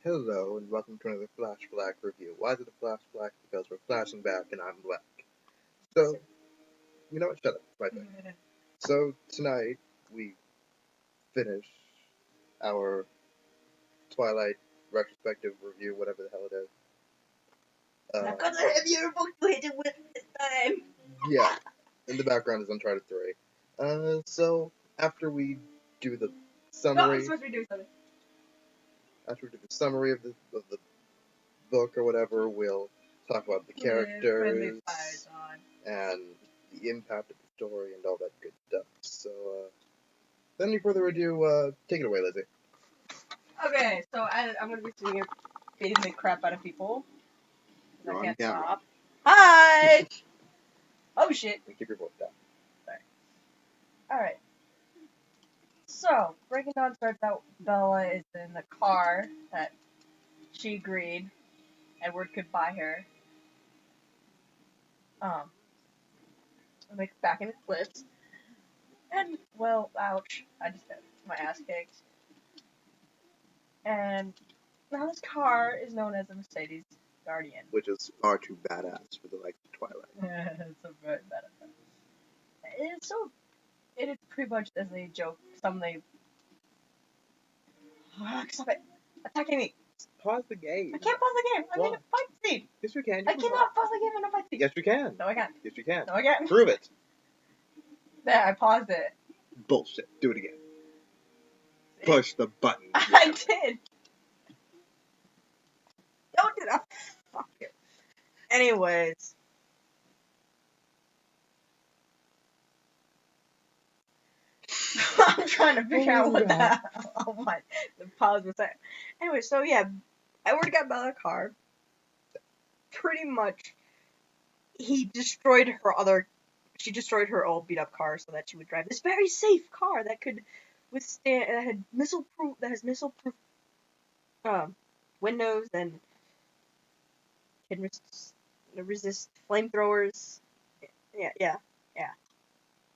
Hello and welcome to another FlashBlack review. Why is it a FlashBlack? Because we're flashing back and I'm black. So, you know what? Shut up. It's my thing. So, tonight we finish our Twilight retrospective review, whatever the hell it is. I've got a heavier book to hit it with this time. Yeah. In the background is Uncharted 3. So, after we do the summary... No, I'm supposed to be doing something. After we do the summary of the book or whatever, we'll talk about the characters and the impact of the story and all that good stuff. So, without any further ado, take it away, Lizzie. Okay, so I'm gonna be sitting here beating the crap out of people. I can't stop. Hi! Oh shit. And keep your voice down. Sorry. Alright. So, Breaking Dawn starts out, Bella is in the car that she agreed Edward could buy her. Like back in the cliffs. And, well, ouch. I just got my ass kicked. And now this car is known as a Mercedes Guardian. Which is far too badass for the likes of Twilight. It's a very badass. It is pretty much as a joke. Stop it! Attacking me! Pause the game. I can't pause the game. I'm in a fight scene. Yes, you can. I cannot pause the game in a fight scene. Yes, you can. No, I can't. Yes, you can. No, I can't. Prove it. There, I paused it. Bullshit. Do it again. Push the button. I did. Don't do that. Fuck you. Anyways. I'm trying to figure out what the pause was saying. Anyway, so yeah, Edward got Bella a car. Pretty much, she destroyed her old beat up car so that she would drive this very safe car that could withstand, that has missile proof windows and can resist flamethrowers. Yeah.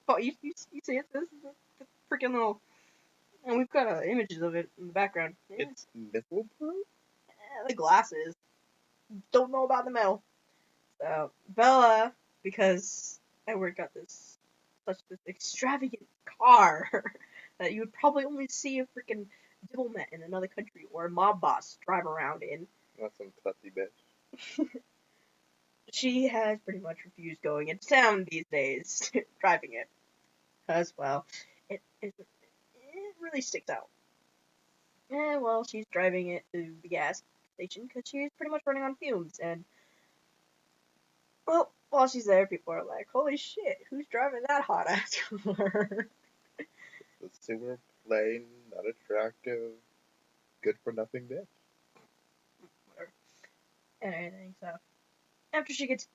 Oh, you see it? This is the freaking little, and we've got images of it in the background. Yeah. It's missile proof? The glasses. Don't know about the metal. So, Bella, because Edward got this extravagant car that you would probably only see a freaking diplomat in another country or a mob boss drive around in. That's some klutzy bitch. She has pretty much refused going into town these days, driving it. As well, it really sticks out. And, well, she's driving it to the gas station because she's pretty much running on fumes. And, well, while she's there, people are like, holy shit, who's driving that hot ass car? The super plain, not attractive, good for nothing bitch. Whatever. And everything, so. After she gets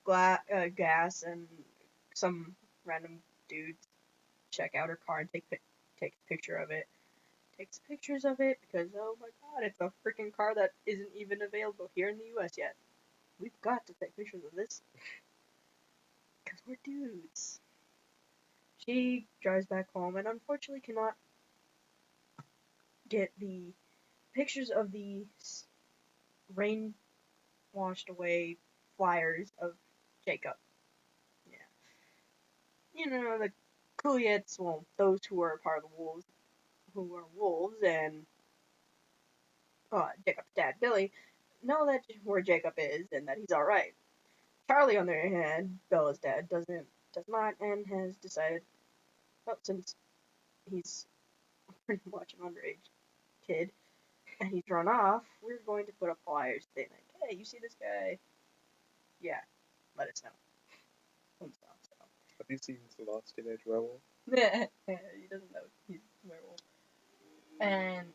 gas and some random dudes check out her car and take a picture of it. Takes pictures of it because, oh my god, it's a freaking car that isn't even available here in the US yet. We've got to take pictures of this. Because we're dudes. She drives back home and unfortunately cannot get the pictures of the rain-washed away flyers of Jacob. Yeah. You know, the Cullens, well, those who are part of the wolves, and Jacob's dad, Billy, know that where Jacob is and that he's alright. Charlie, on the other hand, Bella's dad, does not, and has decided, well, since he's pretty much an underage kid, and he's run off, we're going to put up flyers saying, like, hey, you see this guy? Yeah, let us know. Have you seen The Lost Teenage Werewolf? Yeah, he doesn't know he's a werewolf. And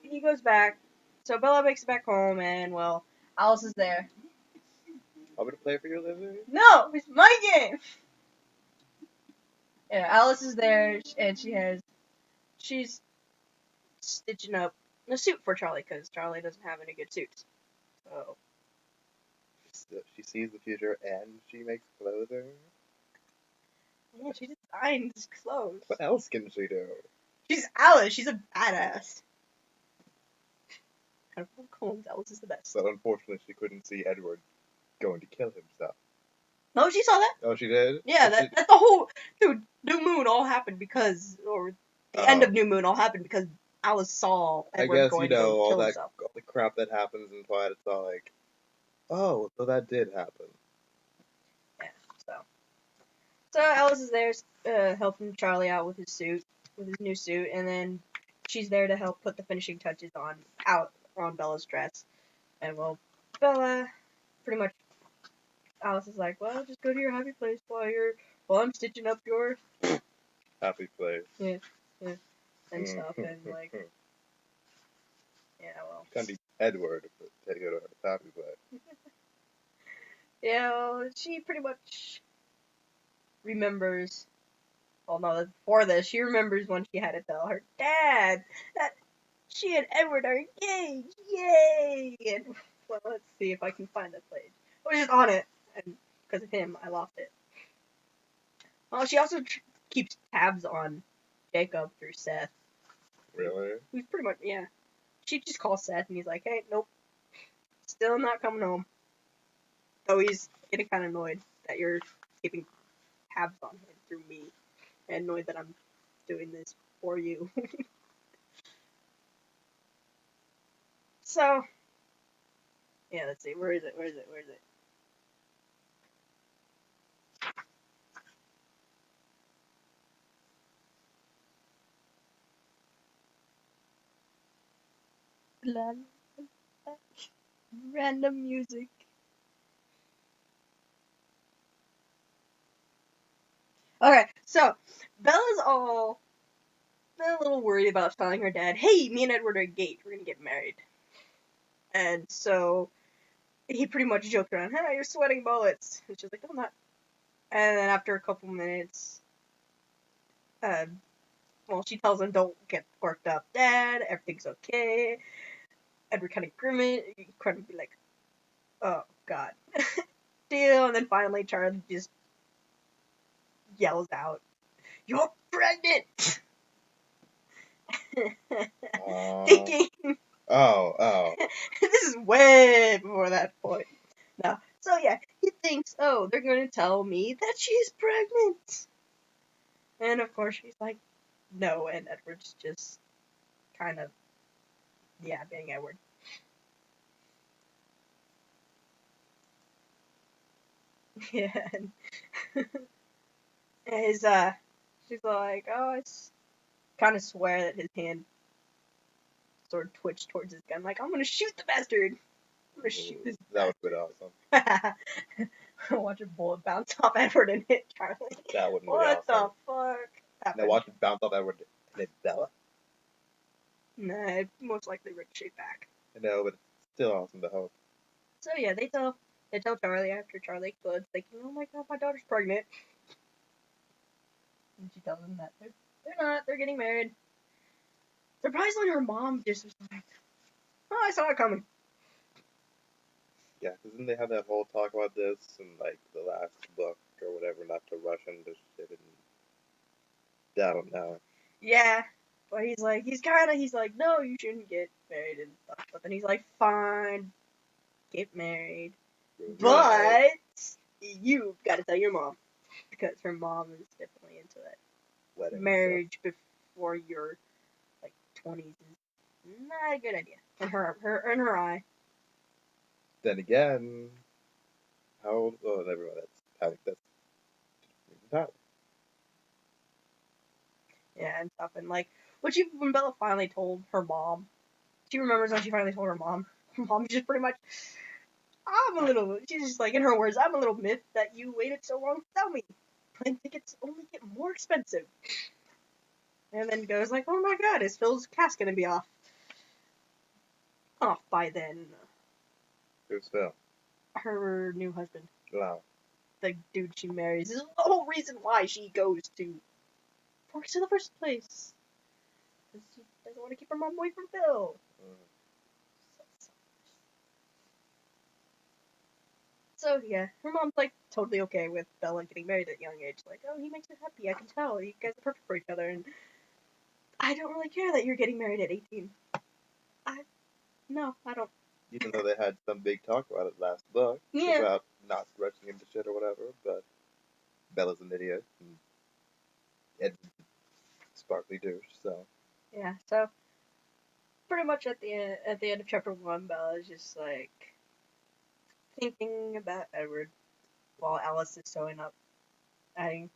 he goes back, so Bella makes it back home, and, well, Alice is there. Want me to play for you, Lizzie? No, it's my game! Yeah, Alice is there, and she's stitching up a suit for Charlie, because Charlie doesn't have any good suits. So she sees the future and she makes clothing. Yeah, she designs clothes. What else can she do? She's Alice. She's a badass. Cullens. Alice is the best. But unfortunately, she couldn't see Edward going to kill himself. No, she saw that. Oh, she did? Yeah, that's the whole... Dude, New Moon all happened because... Or the end of New Moon all happened because Alice saw Edward going to go kill himself. All the crap that happens in Twilight, it's all like, oh, so that did happen. Yeah, so Alice is there helping Charlie out with his new suit, and then she's there to help put the finishing touches on Bella's dress. And well, Bella, pretty much, Alice is like, well, just go to your happy place while I'm stitching up your happy place. Yeah, and stuff, and like, yeah, well. Can't be Edward to go to her happy place. Yeah, well, she pretty much remembers. Well, no, before this, she remembers when she had to tell her dad that she and Edward are engaged. Yay! And well, let's see if I can find that page. I was just on it, and because of him, I lost it. Well, she also keeps tabs on Jacob through Seth. Really? Who's pretty much, yeah. She just calls Seth, and he's like, hey, nope, still not coming home. Though he's getting kind of annoyed that you're keeping tabs on him through me, and annoyed that I'm doing this for you. So, yeah, let's see, where is it? Random music. Okay, so Bella's a little worried about telling her dad, hey, me and Edward are engaged, we're gonna get married. And so he pretty much joked around, hey, you're sweating bullets. And she's like, no, I'm not. And then after a couple minutes, she tells him, don't get worked up, Dad, everything's okay. Edward kind of grimace, kind of be like, oh, God. Deal. And then finally Charlie just yells out, you're pregnant! Thinking... Oh. This is way before that point. No. So yeah, he thinks, oh, they're going to tell me that she's pregnant. And of course she's like, no, and Edward's just kind of, yeah, being Edward. Yeah. And she's like, oh, I kind of swear that his hand sort of twitched towards his gun, like, I'm gonna shoot the bastard. I'm gonna shoot this. That would be awesome. Watch a bullet bounce off Edward and hit Charlie. That wouldn't be awesome. What the fuck? Now watch it bounce off Edward and hit Bella. Nah, it most likely ricochet back. I know, but it's still awesome to hope. So yeah, they tell Charlie after Charlie explodes, thinking, oh my god, my daughter's pregnant. And she tells them that they're not, they're getting married. Surprisingly, her mom just was like, oh, I saw it coming. Yeah, because then they have that whole talk about this in, like, the last book or whatever, not to rush into shit and... I don't know. Yeah, but he's like, no, you shouldn't get married and stuff. But then he's like, fine, get married. But you've got to tell your mom. Because her mom is definitely into that. Wedding marriage before your, like, 20s is not a good idea. In her eye. Then again, how old? Oh, never mind. That's Tyler. Yeah, and stuff. And, like, when Bella finally told her mom, she remembers when she finally told her mom. Her mom just pretty much, she's just like, in her words, I'm a little miffed that you waited so long to tell me. Plane tickets only get more expensive. And then goes like, oh my god, is Phil's cast gonna be off by then? Who's Phil? Her new husband. Wow. The dude she marries. This is the whole reason why she goes to Forks in the first place. Because she doesn't want to keep her mom away from Phil. So yeah, her mom's like totally okay with Bella getting married at a young age. Like, oh, he makes her happy, I can tell. You guys are perfect for each other, and I don't really care that you're getting married at 18. No, I don't. Even though they had some big talk about it last book, Yeah. about not rushing him to shit or whatever, but Bella's an idiot, and Ed's sparkly douche, so. Yeah, so pretty much at the end of chapter 1, Bella is just like thinking about Edward while Alice is sewing up her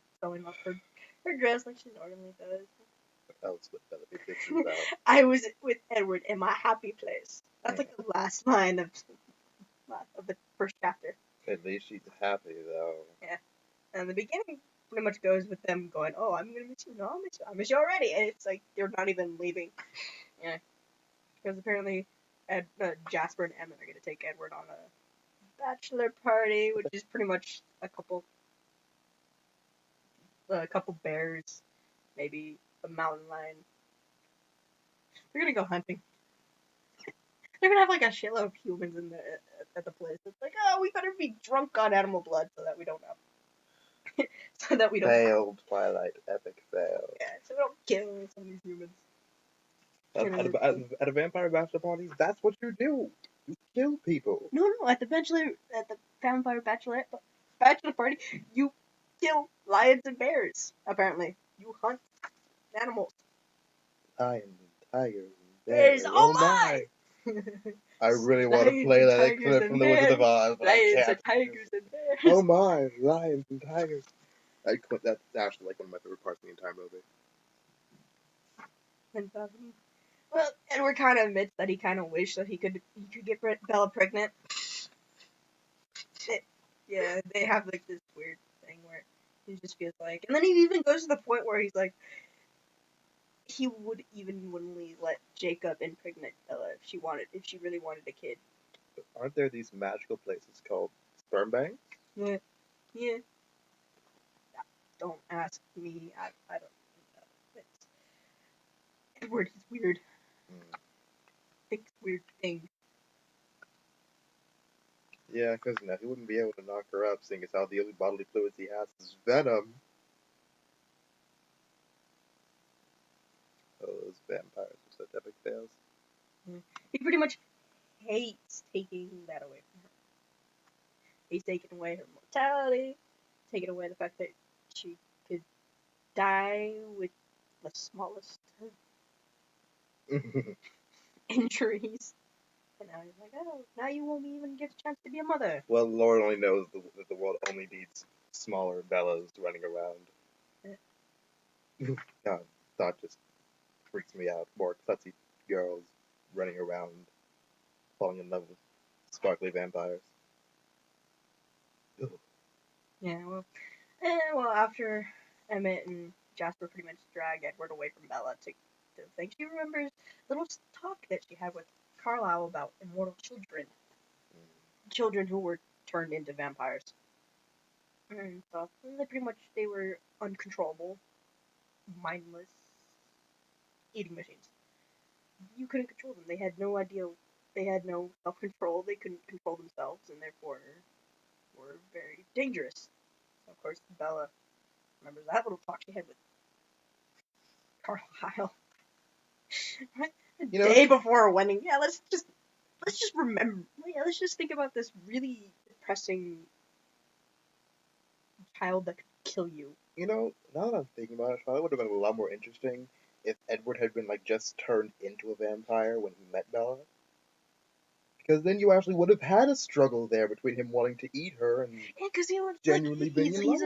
dress like she normally does. What else would Bella be thinking about? I was with Edward in my happy place. That's like the last line of the first chapter. At least she's happy, though. Yeah. And the beginning pretty much goes with them going, "Oh, I'm gonna miss you. No, I'll miss you. I miss you already." And it's like they're not even leaving. Yeah. Because apparently Jasper and Emmett are gonna take Edward on a bachelor party, which is pretty much a couple bears, maybe a mountain lion. They're gonna go hunting. They're gonna have like a shitload of humans in at the place. It's like, oh, we better be drunk on animal blood so that we don't Failed Twilight, epic fail. Yeah, so we don't kill some of these humans. At a vampire bachelor party, that's what you do. You kill people. No, at the vampire bachelor party, you kill lions and bears. Apparently, you hunt animals. Lions and tigers and Bears, bears. oh my! I really want to play that clip from The Wizard of Oz, but I Lions can't. and tigers and bears. Oh my, lions and tigers. That's actually like one of my favorite parts of the entire movie. And, well, Edward kind of admits that he kind of wished that he could get Bella pregnant. Yeah, they have like this weird thing where he just feels like, and then he even goes to the point where he's like, he would even willingly let Jacob impregnate Bella if she really wanted a kid. Aren't there these magical places called sperm banks? Yeah. Don't ask me. I don't know. Edward is weird. Thinks weird things. Yeah, because he wouldn't be able to knock her up, seeing as how the only bodily fluids he has is venom. Oh, those vampires are such epic fails. He pretty much hates taking that away from her. He's taking away her mortality, taking away the fact that she could die with the smallest injuries. And now he's like, oh, now you won't even get a chance to be a mother. Well, Lord only knows that the world only needs smaller Bellas running around. God, that just freaks me out. More klutzy girls running around, falling in love with sparkly vampires. Ugh. Yeah, well, after Emmett and Jasper pretty much drag Edward away from Bella to think she remembers the little talk that she had with Carlisle about immortal children who were turned into vampires and stuff. And they were uncontrollable, mindless eating machines. You couldn't control them. They had no idea. They had no self-control. They couldn't control themselves, and therefore were very dangerous. So of course, Bella remembers that little talk she had with Carlisle. The day before a wedding. Yeah, let's just remember. Yeah, let's just think about this really depressing child that could kill you. Now that I'm thinking about it, it would have been a lot more interesting if Edward had been just turned into a vampire when he met Bella. Because then you actually would have had a struggle there between him wanting to eat her and because he was genuinely being in love.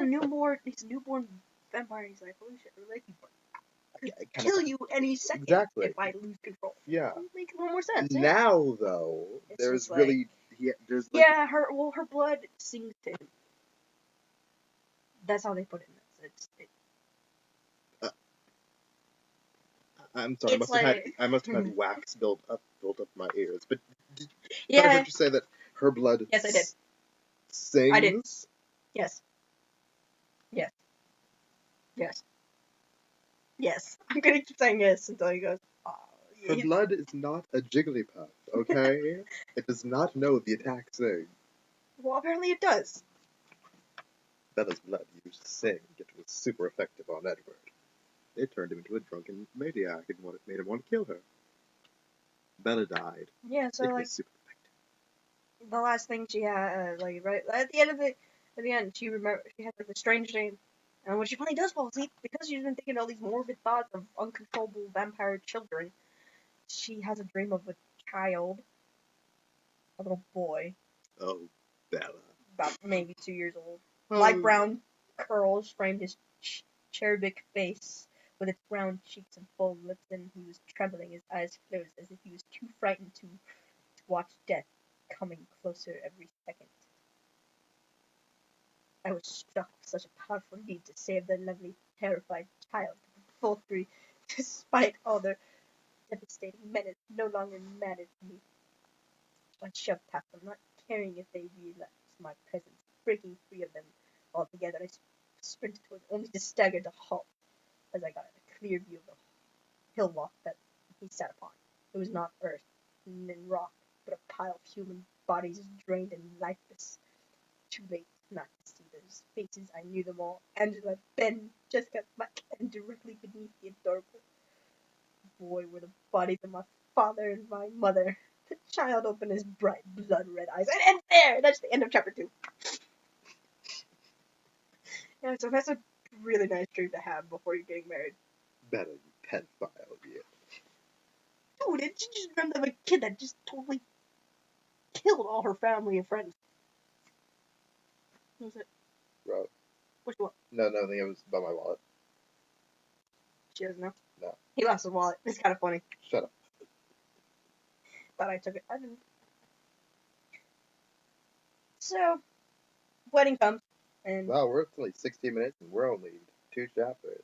He's a newborn vampire. He's like, holy shit, I like you. Kill you any second if I lose control. Yeah. That would make a little more sense. Now, though, there's really... there's her blood sings to him. That's how they put it in this. I'm sorry, I must have had wax built up my ears. But yeah, I heard you say that her blood. Yes, I did. Sings. I did. Yes. I'm gonna keep saying yes until he goes. Oh, yeah. Her blood is not a Jigglypuff, okay? It does not know the attack sing. Well, apparently it does. Bella's blood used to sing. It was super effective on Edward. It turned him into a drunken maniac and made him want to kill her. Bella died. Yeah, so it was super effective. the last thing she had, like right at the end of it, at the end, she had like the strange dream, and when she finally does fall asleep, because she's been thinking all these morbid thoughts of uncontrollable vampire children, she has a dream of a child, a little boy, Oh, Bella. about maybe 2 years old. Oh. Light brown curls framed his cherubic face with its round cheeks and full lips, and he was trembling, his eyes closed, as if he was too frightened to watch death coming closer every second. I was struck with such a powerful need to save the lovely, terrified child. Poultry, despite all their devastating menace, no longer mattered to me. I shoved past them, not caring if they realized my presence. Breaking free of them altogether, I sprinted toward only to stagger to halt as I got a clear view of the hillock that he sat upon. It was not earth and rock, but a pile of human bodies drained and lifeless. Too late not to see those faces. I knew them all. Angela, Ben, Jessica, Mike, and directly beneath the adorable boy were the bodies of my father and my mother. The child opened his bright, blood-red eyes, and ends there! That's the end of chapter 2. Yeah, so that's a really nice dream to have before you're getting married. Better you pedophile, yeah. Dude, she just dreamt of a kid that just totally killed all her family and friends. What was it? Bro. Which one? No, I think it was about my wallet. She doesn't know? No. He lost his wallet. It's kind of funny. Shut up. Thought I took it. I didn't. So, wedding comes, and Wow, we're only 16 minutes and we're only 2 chapters.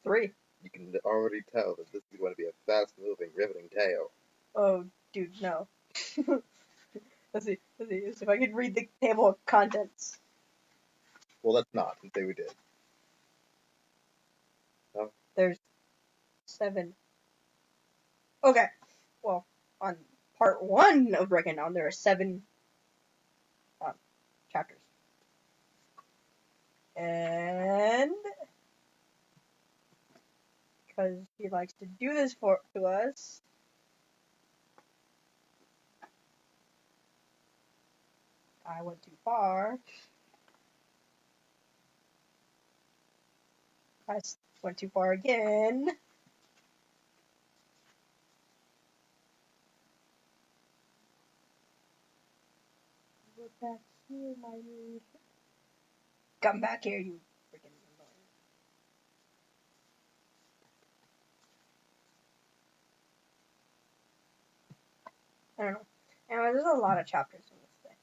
3. You can already tell that this is going to be a fast-moving, riveting tale. Oh, dude, no. Let's see if I can read the table of contents. Well, let's not, and say we did. No? There's 7. Okay, well, on part 1 of Breaking Down, there are 7 chapters. And because she likes to do this to us, I went too far. I went too far again. We're back here, my dude. Come back here, you freaking annoying. I don't know. Anyway, there's a lot of chapters in this thing.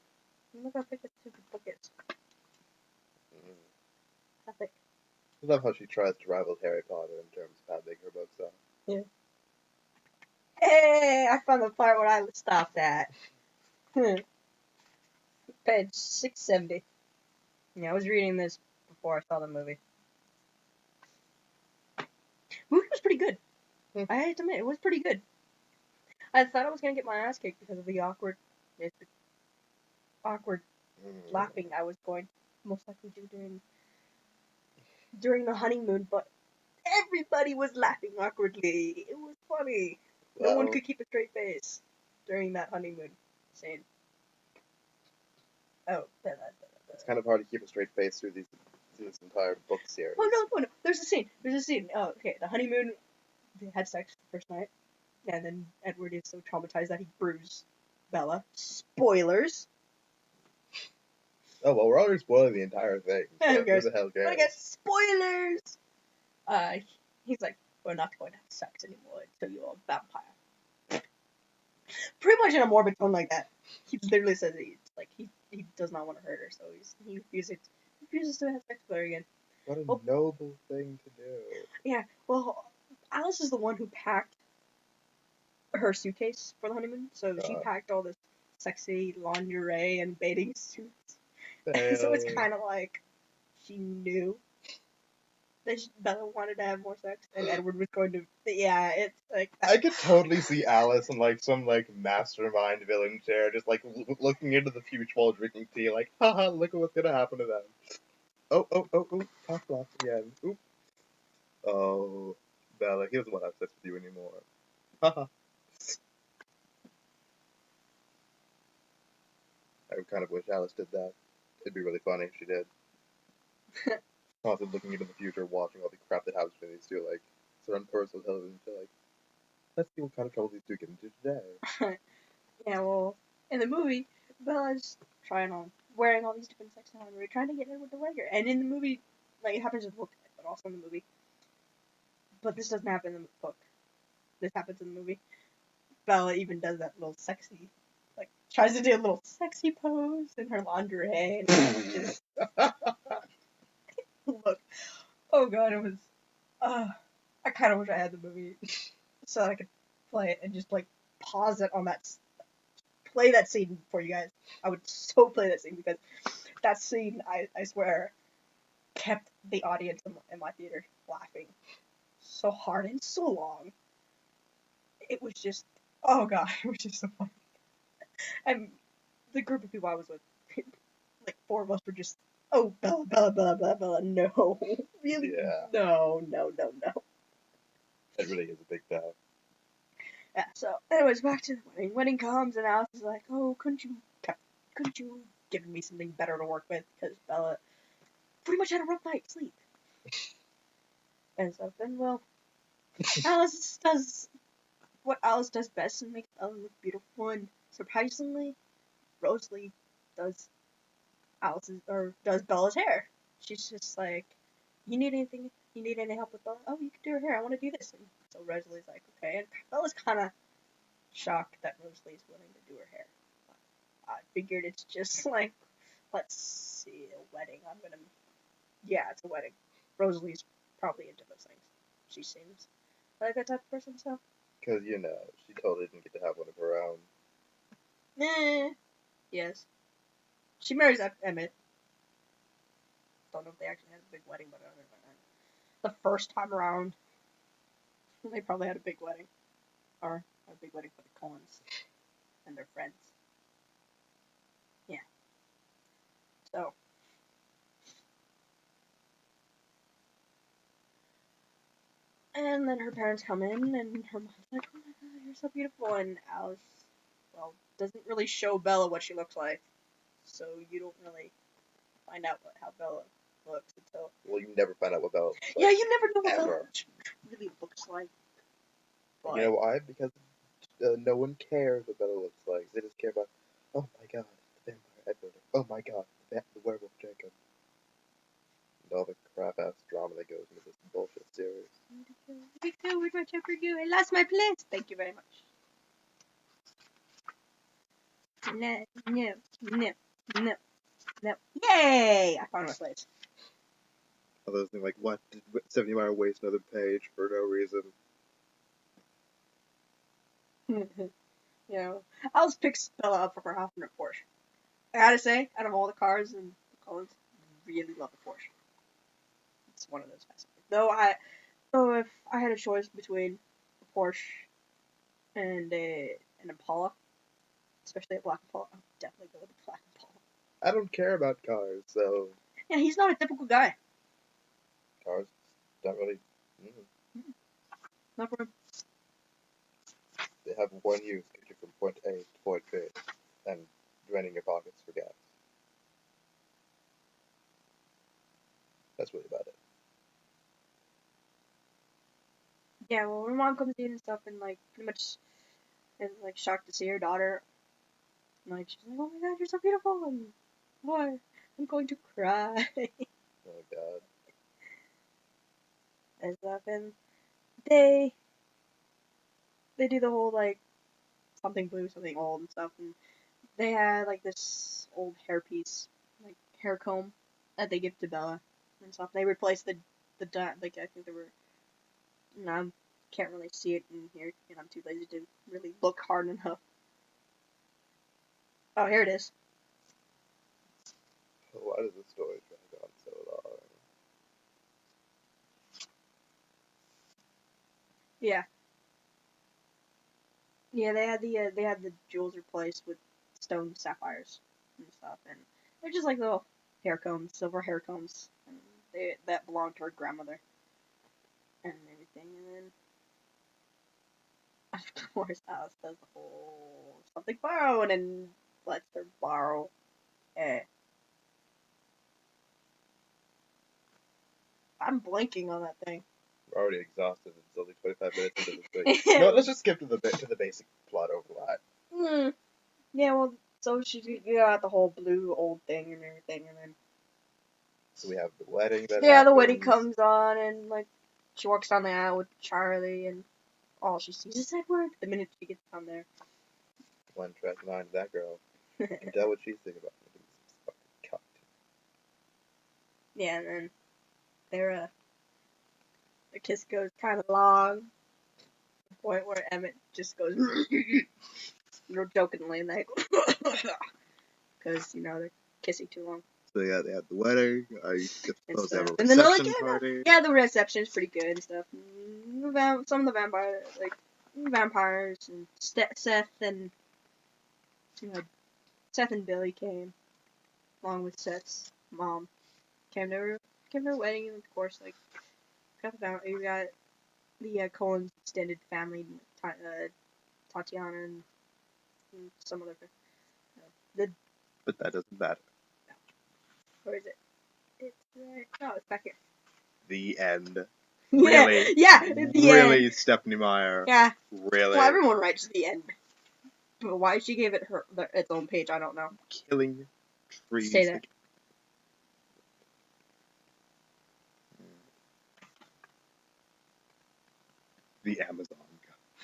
Look how big this stupid book is. How thick. I love how she tries to rival Harry Potter in terms of how big her books are. Yeah. Hey, I found the part where I stopped at. Page 670. Yeah, I was reading this before I saw the movie. Movie was pretty good. I have to admit, it was pretty good. I thought I was gonna get my ass kicked because of the awkward laughing I was going to most likely do during the honeymoon, but everybody was laughing awkwardly. It was funny. Well, No one could keep a straight face during that honeymoon scene. Oh, it's kind of hard to keep a straight face through this entire book series. Oh no! There's a scene. Oh, okay. The honeymoon. They had sex the first night, and then Edward is so traumatized that he bruised Bella. Spoilers. Oh well, we're already spoiling the entire thing. So Who who cares? the hell cares? But I guess spoilers. He's like, we're not going to have sex anymore until you're a vampire. Pretty much in a morbid tone like that. He literally says he does not want to hurt her, so he refuses to have sex with her again. What a noble thing to do. Yeah, well, Alice is the one who packed her suitcase for the honeymoon, so she packed all this sexy lingerie and bathing suits. So it's kind of like she knew that Bella wanted to have more sex, and Edward was going to. Yeah, it's like. I could totally see Alice in like some like mastermind villain chair, just like looking into the future while drinking tea, like, haha, look at what's gonna happen to them. Oh, top block again. Oop. Oh, Bella, he doesn't want to have sex with you anymore. Haha. I kind of wish Alice did that. It'd be really funny if she did. Constantly looking into the future, watching all the crap that happens between these two, like, it's on personal television, so like, let's see what kind of trouble these two get into today. Yeah, well, in the movie, Bella's wearing all these different sexy lingerie, trying to get Edward to like her. And in the movie, like, it happens in the book, but also in the movie. But this doesn't happen in the book. This happens in the movie. Bella even does that little sexy, like, tries to do a little sexy pose in her lingerie, and just look. Oh god, it was. I kind of wish I had the movie so that I could play it and just like pause it on that, play that scene for you guys. I would so play that scene because that scene, I swear, kept the audience in my theater laughing so hard and so long. It was just, oh god, it was just so funny. And the group of people I was with, like 4 of us were just, oh, Bella, Bella, Bella, Bella, Bella, no. Really? Yeah. No. It really is a big no. Yeah, so, anyways, back to the wedding. Wedding comes, and Alice is like, oh, couldn't you give me something better to work with? Because Bella pretty much had a rough night's sleep. And stuff. And, well, Alice does what Alice does best and makes Bella look beautiful, and surprisingly, Rosalie does Bella's hair. She's just like, you need any help with Bella? Oh, you can do her hair. I want to do this. And so Rosalie's like, okay. And Bella's kind of shocked that Rosalie's willing to do her hair. I figured it's just like, let's see, a wedding. Yeah, it's a wedding. Rosalie's probably into those things. She seems like that type of person, so. Because, you know, she totally didn't get to have one of her own. Yes. She marries Emmett. Don't know if they actually had a big wedding, but the first time around, they probably had a big wedding. Or a big wedding for the Cullens and their friends. Yeah. So. And then her parents come in, and her mom's like, oh my god, you're so beautiful. And Alice, well, doesn't really show Bella what she looks like. So you don't really find out how Bella looks until. Well, you never find out what Bella looks like. Yeah, you never know what ever. Bella really looks like. But, you know why? Because no one cares what Bella looks like. They just care about, oh my god, the vampire Edward. Oh my god, the werewolf Jacob. And all the crap-ass drama that goes into this bullshit series. Where'd my chopper go? I lost my place. Thank you very much. No. Yay! I found my place. Other than like, what? Did 70 Mile waste another page for no reason? You know, Alice picks Bella up from her house in her Porsche. I gotta say, out of all the cars in the Cullens, really love the Porsche. It's one of those best. Though if I had a choice between a Porsche and an Impala, especially a black Impala, I'd definitely go with the black Impala. I don't care about cars, so. Yeah, he's not a typical guy. Cars, don't really. Not for him. They have one use, get you from point A to point B, and draining your pockets for gas. That's really about it. Yeah, well, her mom comes in and stuff, and like pretty much is like shocked to see her daughter. And, like she's like, "Oh my god, you're so beautiful!" And boy, I'm going to cry. Oh god. And stuff, and they do the whole like something blue, something old and stuff, and they had like this old hairpiece, like hair comb that they give to Bella and stuff. They replaced the like I think they were. No, I can't really see it in here, and I'm too lazy to really look hard enough. Oh, here it is. Why does the story drag on so long? Yeah. Yeah, they had the jewels replaced with stone sapphires and stuff, and they're just like little hair combs, silver hair combs, and that belonged to her grandmother and everything. And then of course Alice does the whole something borrowed and lets her borrow I'm blanking on that thing. We're already exhausted. It's only 25 minutes into this thing. No, let's just skip to the basic plot overlap. Yeah, well, so you got the whole blue old thing and everything, and then So we have the wedding that the wedding happens. comes on, and like she walks down the aisle with Charlie, and all she sees is Edward. The minute she gets down there, One track mind that girl. You can tell what she's thinking about. Fucking cunt. yeah, and then their kiss goes kind of long, to the point where Emmett just goes, jokingly, like, because they're kissing too long. So yeah, they have the wedding. I suppose they have a And then they're like, reception party. yeah, the reception is pretty good and stuff. Some of the vampires and Seth and Billy came, along with Seth's mom. Came to her wedding, and of course, like, you got the Cullens extended family, Tatiana and some other. But that doesn't matter. Where is it? It's back here. The end. Yeah, Really? yeah, the really, end. Stephanie Meyer. Yeah. Really? Well, everyone writes the end. But why she gave it its own page, I don't know. Killing trees. Say that. The Amazon.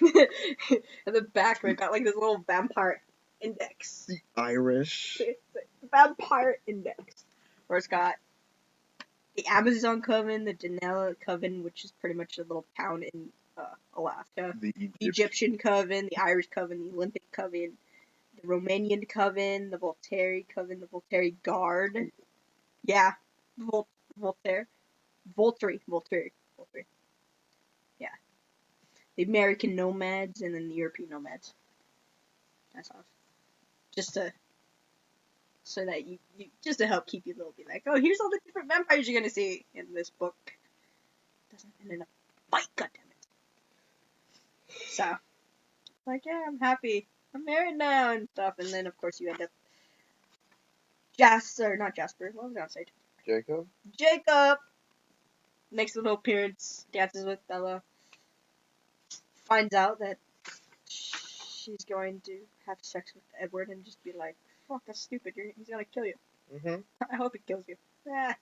In the back, they've got like this little vampire index. The Irish. Vampire index. Where it's got the Amazon Coven, the Janela Coven, which is pretty much a little town in Alaska. The Egyptian Coven, the Irish Coven, the Olympic Coven, the Romanian Coven, the Voltaire Coven, the Voltaire Guard. Yeah, Voltaire. Yeah. The American Nomads and then the European Nomads. That's all. Just to help keep you a little bit like, oh, here's all the different vampires you're gonna see in this book. Doesn't end in a fight, goddammit. So, like, yeah, I'm happy. I'm married now and stuff, and then of course you end up not Jasper, what was I gonna say? Jacob makes a little appearance, dances with Bella, finds out that she's going to have sex with Edward and just be like, fuck, that's stupid, he's gonna kill you. I hope he kills you. I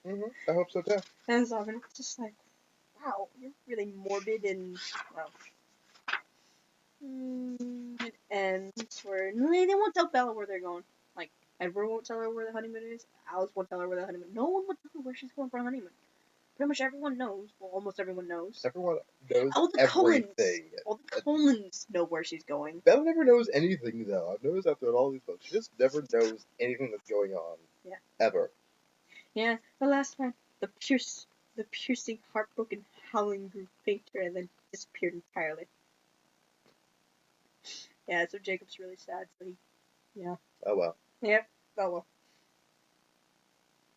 hope so too. And stuff, and it's just like, wow, you're really morbid and, well. It ends where they won't tell Bella where they're going. Like, Edward won't tell her where the honeymoon is. Alice won't tell her where the honeymoon. No one will tell her where she's going for a honeymoon. Pretty much everyone knows. Well, almost everyone knows. Everyone knows all the everything. All the Cullens know where she's going. Bella never knows anything, though. I've noticed that throughout all these books. She just never knows anything that's going on. Yeah. Ever. Yeah, the last time, the piercing, heartbroken howling grew fainter and then disappeared entirely. Yeah, so Jacob's really sad, so yeah. Oh well. Yep, oh well.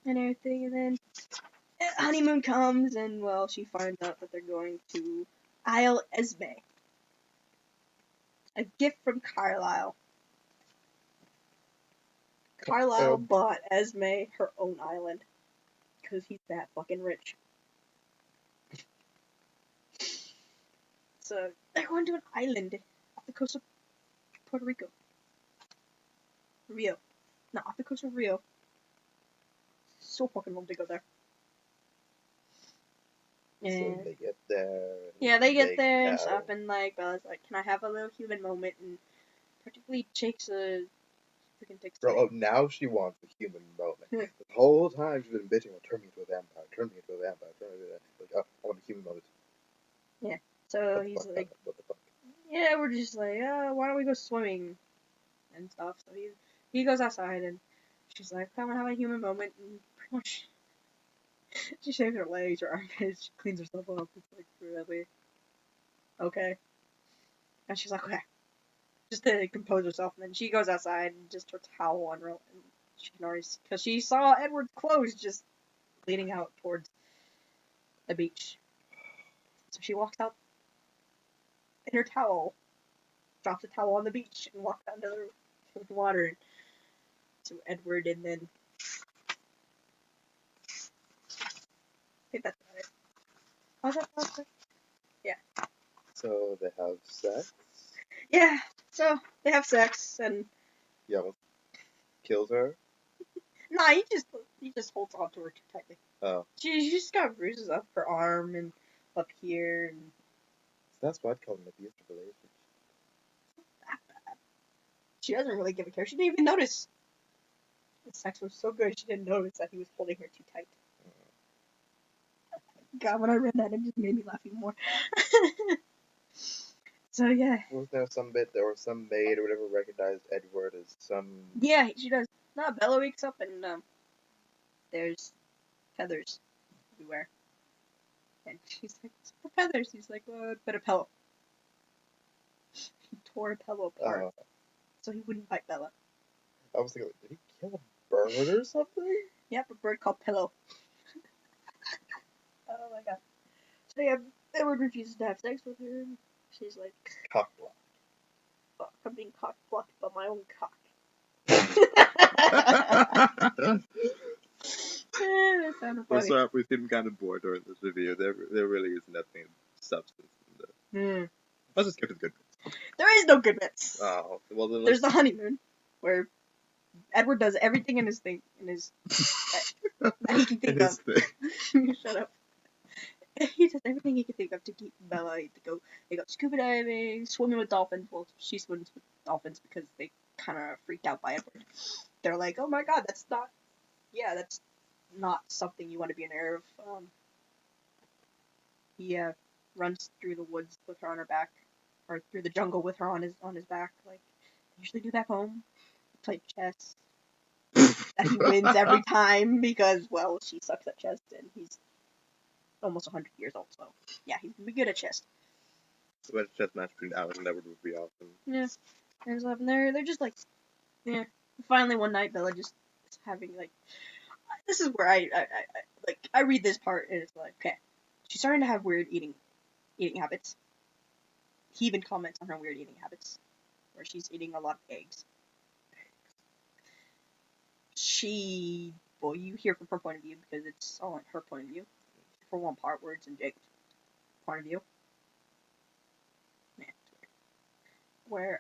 And everything, and then honeymoon comes, and well, she finds out that they're going to Isle Esme. A gift from Carlisle. Carlisle bought Esme her own island. Because he's that fucking rich. So, they're going to an island off the coast of Puerto Rico. Rio. No, off the coast of Rio. So fucking love to go there. And so they get there. Yeah, they get there and stuff, and like Bella's like, "Can I have a little human moment?" And particularly takes a freaking takes. Bro, now she wants a human moment. The whole time she's been bitching, "Turn me into a vampire. Turn me into a vampire. Turn me into a vampire." Like, oh, I want a human moment. Yeah. So he's like, "What the fuck?" Yeah, we're just like, why don't we go swimming and stuff? So he goes outside, and she's like, "I want to have a human moment," and pretty much. She shaves her legs, her armpits, she cleans herself up. It's like, really? Okay. And she's like, okay. Just to compose herself. And then she goes outside and just her towel on her. And she can already see, because she saw Edward's clothes just leading out towards the beach. So she walks out in her towel, drops the towel on the beach, and walks out into the water to Edward, and then think that's about it. Was that about it? Yeah. So they have sex. Yeah. So they have sex, and He almost kills her. nah, he just holds on to her too tightly. Oh. She just got bruises up her arm and up here, and So that's what I'd call an abusive relationship. that bad. She doesn't really give a care. She didn't even notice. The sex was so good, she didn't notice that he was holding her too tight. God, when I read that, it just made me laugh even more. So yeah. Wasn't there some bit there was some maid or whatever recognized Edward as some? Yeah, she does. No, Bella wakes up and there's feathers everywhere. And she's like, "What's for feathers?" He's like, "Well, but a pillow." He tore a pillow apart so he wouldn't bite Bella. I was thinking, did he kill a bird or something? Yep, a bird called Pillow. Oh my god. So yeah, Edward refuses to have sex with her. And she's like, Cock block. "Fuck, I'm being cock blocked by my own cock." That sounded We're funny. sorry if we seem kind of bored during this review. There really is nothing of substance in this. Let's just get to the good bits. There is no good bits. Oh, well then There's the honeymoon, where Edward does everything in his thing, that he can think of. Shut up. He does everything he can think of to keep Bella. They go scuba diving, swimming with dolphins. Well, she swims with dolphins because they kind of freaked out by Edward. They're like, "Oh my god, that's not something you want to be an heir of." He runs through the woods with her on her back, or through the jungle with her on his back, like they usually do back home. Play chess. That he wins every time because, well, she sucks at chess and he's almost 100 years old, so yeah, he's gonna be good at chess. So a chess match between Alan and Edward would be awesome. Yeah, and they're just like, yeah. Finally, one night, Bella just is having like, this is where I read this part and it's like, okay, she's starting to have weird eating habits. He even comments on her weird eating habits, where she's eating a lot of eggs. Well, you hear from her point of view because it's all in her point of view. For one part, where it's in Jake's point of view. Yeah, it's weird.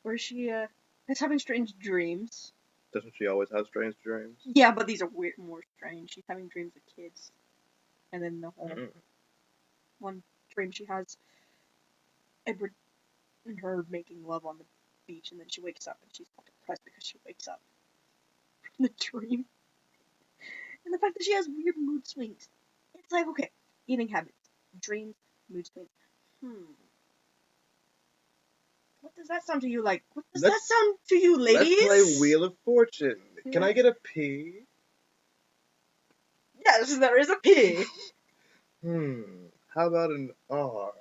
Where she is having strange dreams. Doesn't she always have strange dreams? Yeah, but these are more strange. She's having dreams of kids, and then the whole one dream she has Edward and her making love on the beach, and then she wakes up and she's depressed because she wakes up from the dream. And the fact that she has weird mood swings. It's like, okay, eating habits, dreams, mood swings. What does that sound to you like? What does that sound to you, ladies? Let's play Wheel of Fortune. Can I get a P? Yes, there is a P. How about an R?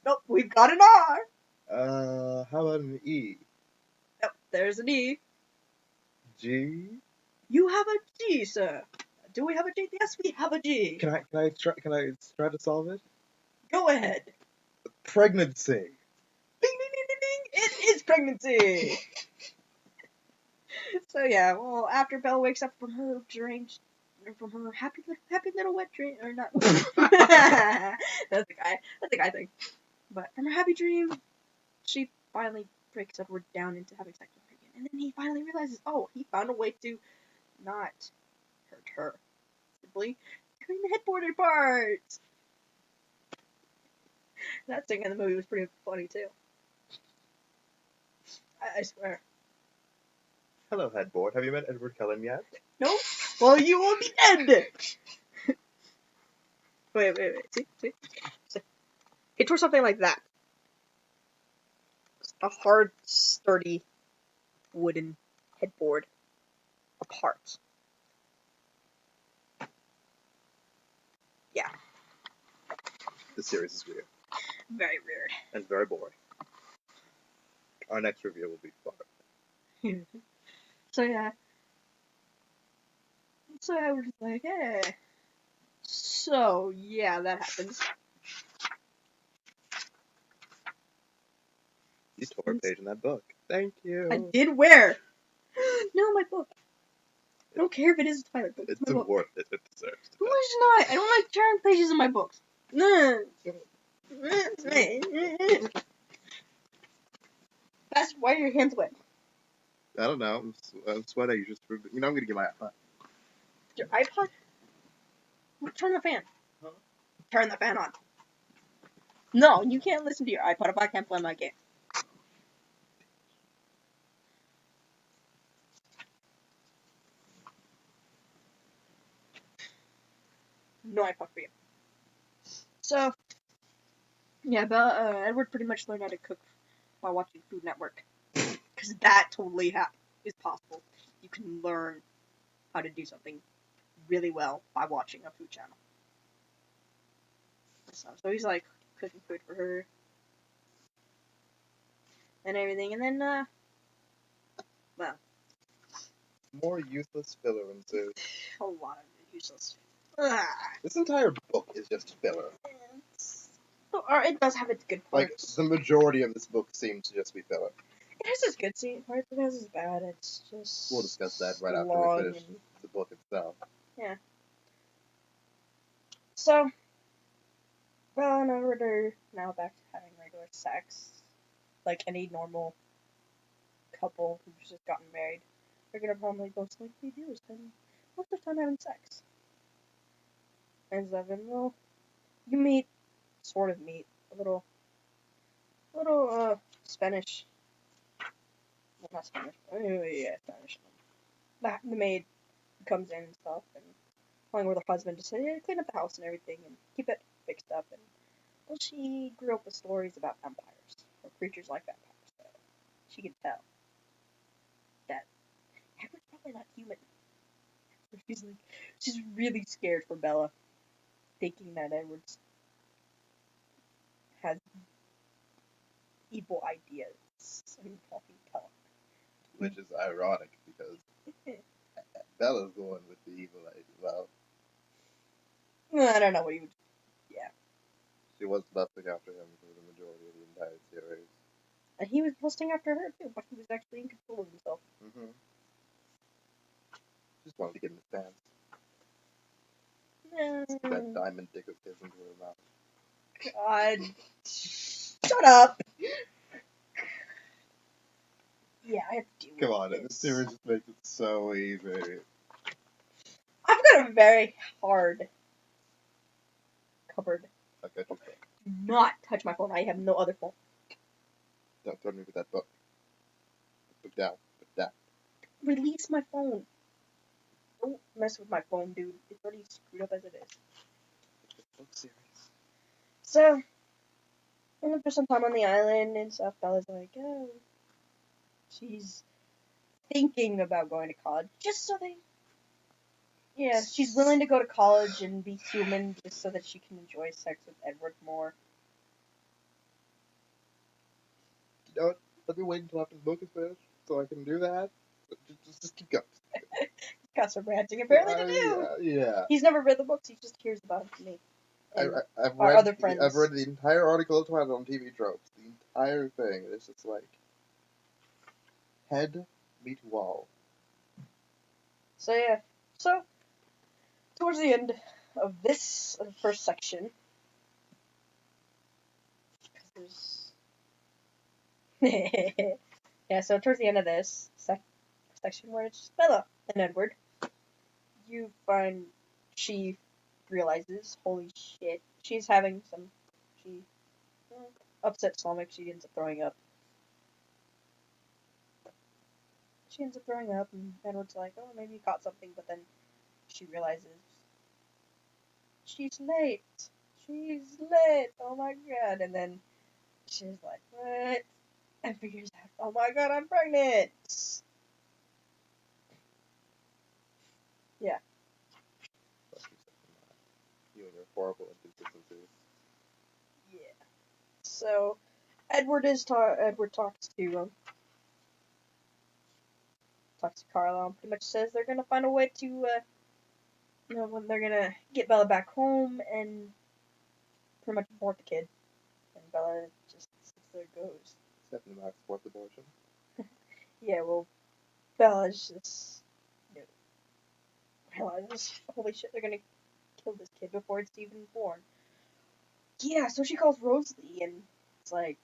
Nope, we've got an R. How about an E? Nope, there's an E. G? You have a G, sir. Do we have a G? Yes, we have a G. Can I try to solve it? Go ahead. Pregnancy. Ding, ding, ding, ding, ding. It is pregnancy. So yeah, well, after Belle wakes up from her dreams, from her happy little wet dream, or not? That's the guy thing. But from her happy dream, she finally breaks Edward down into having sex with her again, and then he finally realizes, oh, he found a way to not hurt her, simply tearing the headboard apart. That thing in the movie was pretty funny too. I swear. Hello, headboard. Have you met Edward Cullen yet? Nope. Well, you will be dead. Wait. See. It tore something like that. A hard, sturdy, wooden headboard apart. Yeah. This series is weird. Very weird. And very boring. Our next review will be fun. So yeah. So I was just like, hey. So yeah, that happens. You tore a page in that book. Thank you. I did where? No, my book. don't care if it is a Twilight book. It's my book. worth it. It deserves No, it. it's not. I don't like tearing pages in my books. No. That's why your hands wet. I don't know. I'm sweating. I'm gonna get my iPod. Your iPod? Turn the fan. Huh? Turn the fan on. No, you can't listen to your iPod if I can't play my game. No iPod for you. So, yeah, Edward pretty much learned how to cook by watching Food Network. Because that totally is possible. You can learn how to do something really well by watching a food channel. So he's like cooking food for her and everything, and then well, More useless filler ensues. a lot of useless. This entire book is just filler. Or it does have its good Like, parts. the majority of this book seems to just be filler. It has its good parts, it has its bad. It's just. We'll discuss that right after long we finish the book itself. Yeah. So, Bella and Edward are now back to having regular sex, like any normal couple who's just gotten married. They're gonna probably most likely do is spend most of the time having sex. And Zevin, well, you sort of meet a little Spanish. Well, not Spanish. Yeah, Spanish. The maid comes in and stuff, and along with her husband to say, yeah, clean up the house and everything, and keep it fixed up. And well, she grew up with stories about vampires or creatures like vampires, so she could tell that Edward's probably not human. She's really scared for Bella, thinking that Edward's has evil ideas and talking Cullen. Which is ironic, because Bella's the one with the evil idea. Well, I don't know what he would. Yeah. she was lusting after him for the majority of the entire series. And he was lusting after her too, but he was actually in control of himself. Mm-hmm. Just wanted to get in his pants. That diamond dick of his into her mouth. God. Shut up! Yeah, I have to deal Come with on, this. this series just makes it so easy. I've got a very hard cupboard. I got your stuff. Do not touch my phone. I have no other phone. Don't threaten me with that book. Put down. Put down. Release my phone. Don't mess with my phone, dude. It's already screwed up as it is. Book series. So, for some time on the island and stuff, Bella's like, oh, she's thinking about going to college. Just so yeah, she's willing to go to college and be human just so that she can enjoy sex with Edward more. You know what? Let me wait until after the book is finished so I can do that. Just keep going. He's got some ranting apparently to do. Yeah. He's never read the books. He just hears about them from me. I've our read, other friends. I've read the entire article of Twilight on TV tropes. The entire thing. It's just like head meet wall. So yeah. So towards the end of this first section, yeah. So towards the end of this section where it's Bella and Edward, you find she realizes, holy shit, she's having she upset stomach. She ends up throwing up. And Edward's like, oh, maybe you caught something, but then she realizes she's late. Oh my god. And then she's like, what? And figures out, oh my god, I'm pregnant. Yeah. You and your horrible inconsistencies. Yeah. So Edward talks to Carla and pretty much says they're gonna find a way to when they're gonna get Bella back home and pretty much abort the kid. And Bella just sits there and goes. Stephanie Max fourth abortion. Yeah, well, Bella's just no. realizes, holy shit, they're gonna kill this kid before it's even born. Yeah, so she calls Rosalie and it's like,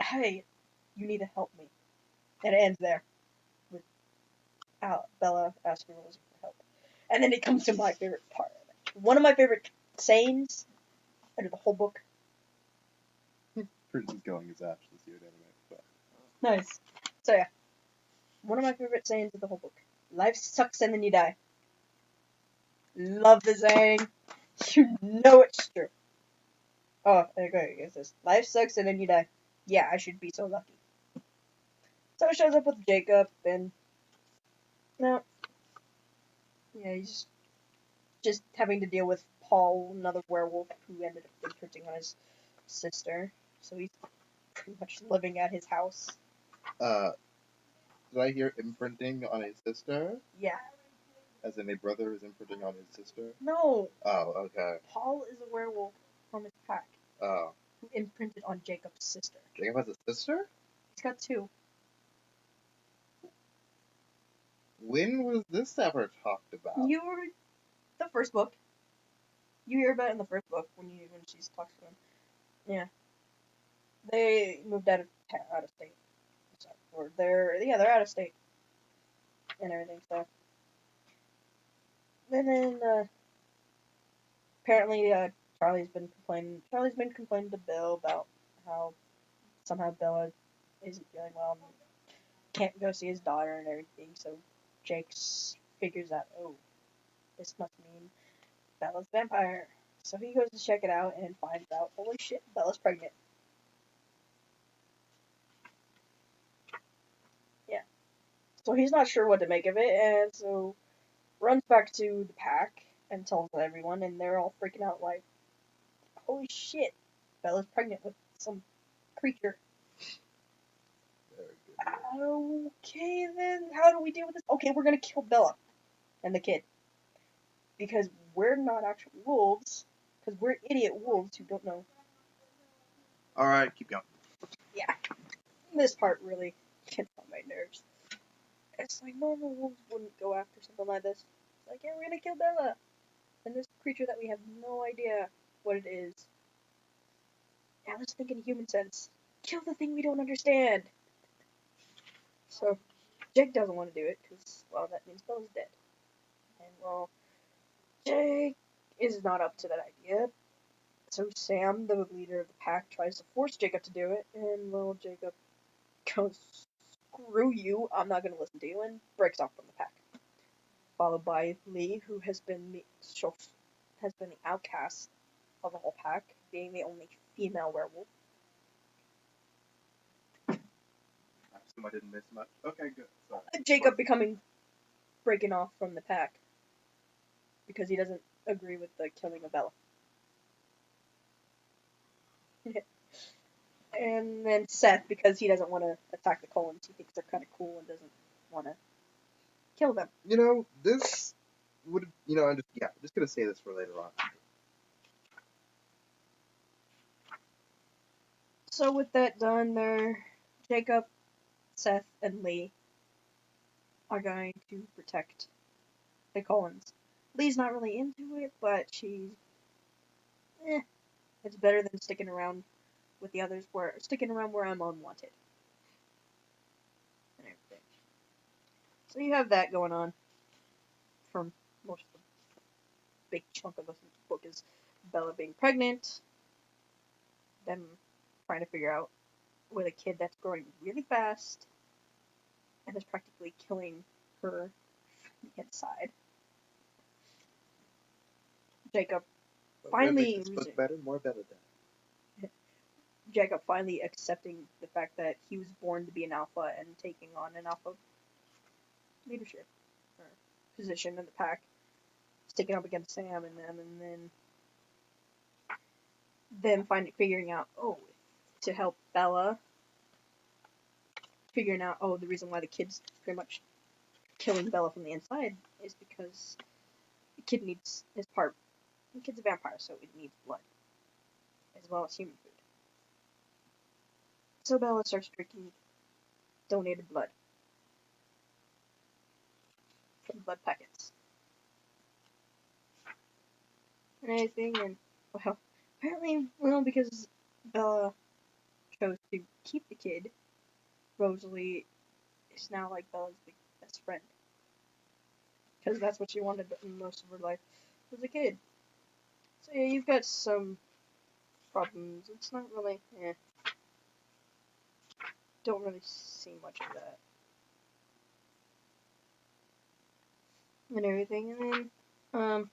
hey, you need to help me. And it ends there with Bella asking Rosalie for help. And then it comes to my favorite part of it. One of my favorite sayings out of the whole book. Prince is going as Ash this year, anyway. But... Nice. So yeah, one of my favorite sayings of the whole book. Life sucks and then you die. Love the saying. You know it's true. Oh, okay, it says, life sucks and then you die. Yeah, I should be so lucky. So it shows up with Jacob and... No. Yeah, he's just having to deal with Paul, another werewolf, who ended up imprinting on his sister. So he's pretty much living at his house. Did I hear imprinting on his sister? Yeah. As in a brother is imprinting on his sister? No. Oh, okay. Paul is a werewolf from his pack. Oh. Who imprinted on Jacob's sister. Jacob has a sister? He's got two. When was this ever talked about? You were the first book. You hear about it in the first book when she talks to him. Yeah. They moved out of state. Or they're out of state. And everything, so. And then, apparently, Charlie's been complaining to Bill about how somehow Bella isn't feeling well and can't go see his daughter and everything, so Jake figures out, oh, this must mean Bella's vampire. So he goes to check it out and finds out, holy shit, Bella's pregnant. Yeah. So he's not sure what to make of it, and so runs back to the pack and tells everyone, and they're all freaking out like, holy shit, Bella's pregnant with some creature. Very good. Okay, then, how do we deal with this? Okay, we're gonna kill Bella and the kid. Because we're not actual wolves, because we're idiot wolves who don't know. Alright, keep going. Yeah. This part really gets on my nerves. It's like normal wolves wouldn't go after something like this. It's like, yeah, we're gonna kill Bella. And this creature that we have no idea what it is. Now let's think in human sense. Kill the thing we don't understand. So, Jake doesn't want to do it, because, well, that means Bella's dead. And, well, Jake is not up to that idea. So Sam, the leader of the pack, tries to force Jacob to do it, and, well, Jacob goes, screw you, I'm not going to listen to you, and breaks off from the pack. Followed by Lee, who has been the outcast of the whole pack, being the only female werewolf. I assume I didn't miss much. Okay, good. So, Jacob breaking off from the pack because he doesn't agree with the killing of Bella. And then Seth, because he doesn't want to attack the Cullens. He thinks they're kind of cool and doesn't want to kill them. You know, this would, I'm just going to say this for later on. So with that done, Jacob, Seth, and Lee are going to protect the Cullens. Lee's not really into it, but she's, it's better than sticking around with the others, sticking around where I'm unwanted. And everything. So you have that going on from most of the big chunk of the book is Bella being pregnant, them trying to figure out with a kid that's growing really fast and is practically killing her from the inside. Jacob finally Make this book better, more Bella death. Jacob finally accepting the fact that he was born to be an alpha and taking on an alpha leadership or position in the pack, sticking up against Sam and them, and then them figuring out, to help Bella, figuring out, the reason why the kid's pretty much killing Bella from the inside is because the kid needs the kid's a vampire, so it needs blood, as well as human food. So Bella starts drinking donated blood from blood packets and anything, and well, apparently, because Bella chose to keep the kid, Rosalie is now like Bella's best friend, because that's what she wanted in most of her life, was a kid. So yeah, you've got some problems. It's not really, don't really see much of that. And everything, and then,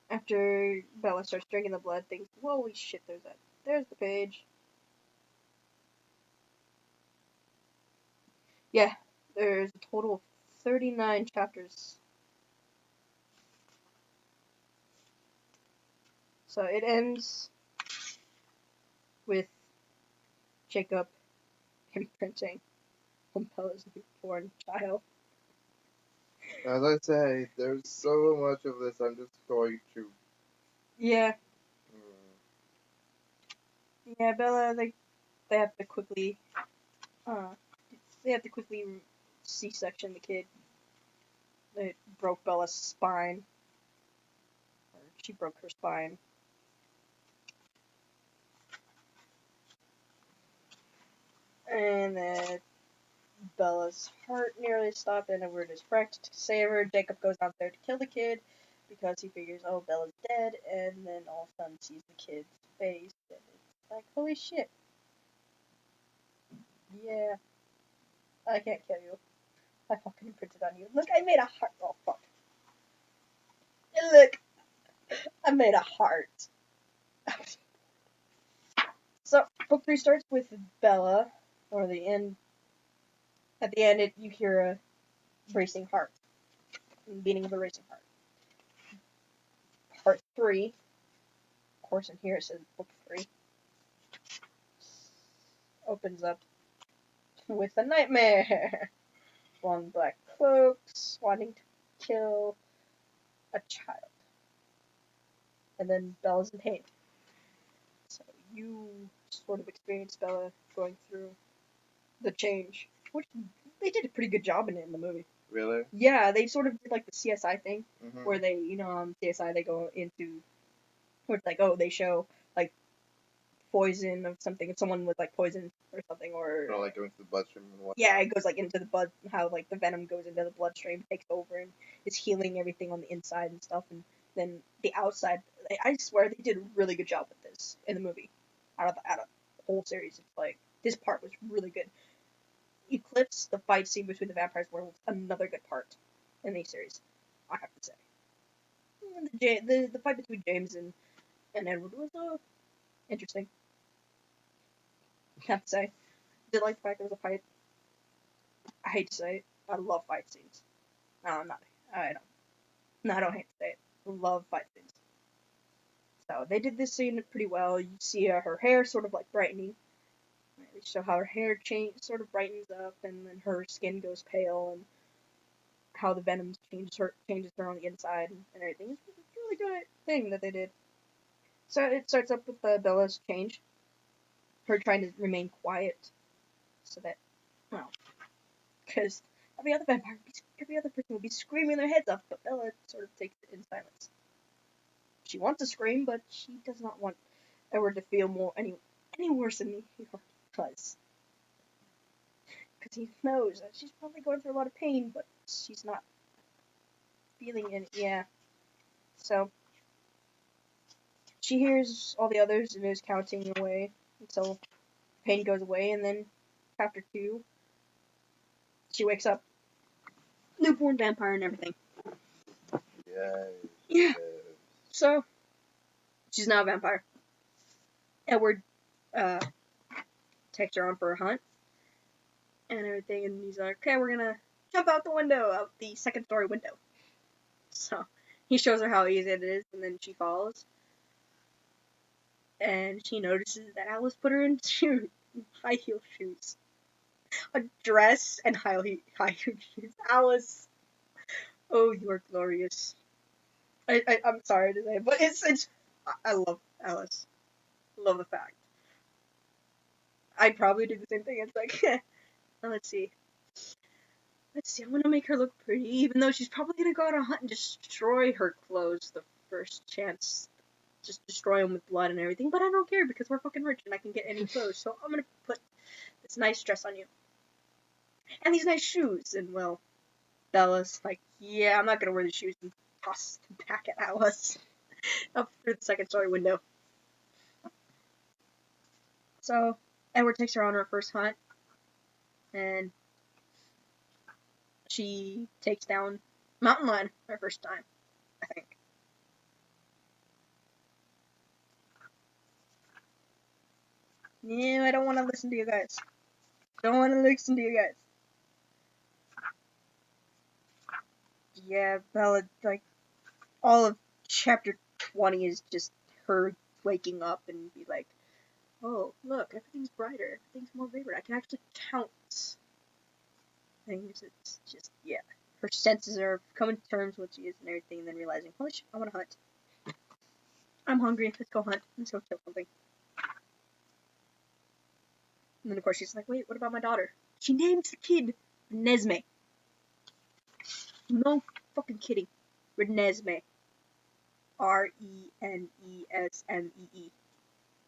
after Bella starts drinking the blood, things, holy shit, there's the page. Yeah, there's a total of 39 chapters. So it ends with Jacob imprinting on Bella's newborn child. As I say, there's so much of this. I'm just going to. Yeah. Yeah, Bella, they have to quickly, C-section the kid. It broke Bella's spine. Or she broke her spine. And then Bella's heart nearly stopped, and Edward is practiced to save her. Jacob goes out there to kill the kid because he figures, oh, Bella's dead, and then all of a sudden sees the kid's face, and it's like, holy shit. Yeah. I can't kill you. I fucking imprinted on you. Look, I made a heart. Oh, fuck. And look, I made a heart. So, book 3 starts with Bella, or the end. At the end, you hear a racing heart. The beating of a racing heart. Part 3, of course, in here it says book 3, opens up with a nightmare. Long black cloaks, wanting to kill a child. And then Bella's in pain. So you sort of experience Bella going through the change, which they did a pretty good job in it in the movie. Really? Yeah, they sort of did like the CSI thing, Mm-hmm. where they, on CSI they go into, where it's like, oh, they show like poison of something, if someone with like poison or something, or like going to the bloodstream and whatnot. Yeah, it goes like into the blood, how like the venom goes into the bloodstream, takes over, and is healing everything on the inside and stuff, and then the outside. I swear they did a really good job with this in the movie. Out of the whole series, it's like this part was really good. Eclipse, the fight scene between the vampires and werewolves, another good part in the series, I have to say. The fight between James and Edward was interesting. I have to say, I did like the fact there was a fight. I hate to say it, I love fight scenes. No, I'm not. I don't. No, I don't hate to say it. I love fight scenes. So they did this scene pretty well. You see her hair sort of like brightening. They show how her hair sort of brightens up, and then her skin goes pale, and how the venom changes her on the inside and everything. It's a really good thing that they did. So it starts up with Bella's change, her trying to remain quiet, so that, well, because every other person would be screaming their heads off, but Bella sort of takes it in silence. She wants to scream, but she does not want Edward to feel any worse than he does. Because he knows that she's probably going through a lot of pain, but she's not feeling any. Yeah. So she hears all the others and is counting away until pain goes away, and then chapter 2, she wakes up, newborn vampire and everything. Yes. Yeah. Yes. So she's now a vampire. Edward takes her on for a hunt and everything, and he's like, okay, we're gonna jump out the second story window. So he shows her how easy it is, and then she falls. And she notices that Alice put her in high heel shoes. A dress and high heel shoes. Alice, oh, you are glorious. I'm sorry to say, but I love Alice. Love the fact. I'd probably do the same thing. It's like, let's see. let's see, I'm gonna make her look pretty, even though she's probably gonna go on a hunt and destroy her clothes the first chance. Just destroy them with blood and everything, but I don't care because we're fucking rich and I can get any clothes, so I'm gonna put this nice dress on you. And these nice shoes, and well, Bella's like, yeah, I'm not gonna wear the shoes, and toss them back at Alice up through the second story window. So, Edward takes her on her first hunt, and she takes down Mountain Lion her first time, I think. Yeah, I don't want to listen to you guys. Don't want to listen to you guys. Yeah, Bella, like, all of chapter 20 is just her waking up and be like, oh, look, everything's brighter, everything's more vibrant, I can actually count things. It's just, yeah. Her senses are coming to terms with what she is and everything, and then realizing, holy shit, I want to hunt. I'm hungry, let's go hunt, let's go kill something. And then, of course, she's like, wait, what about my daughter? She names the kid Renesmee. No fucking kidding. Renesmee. Renesmee.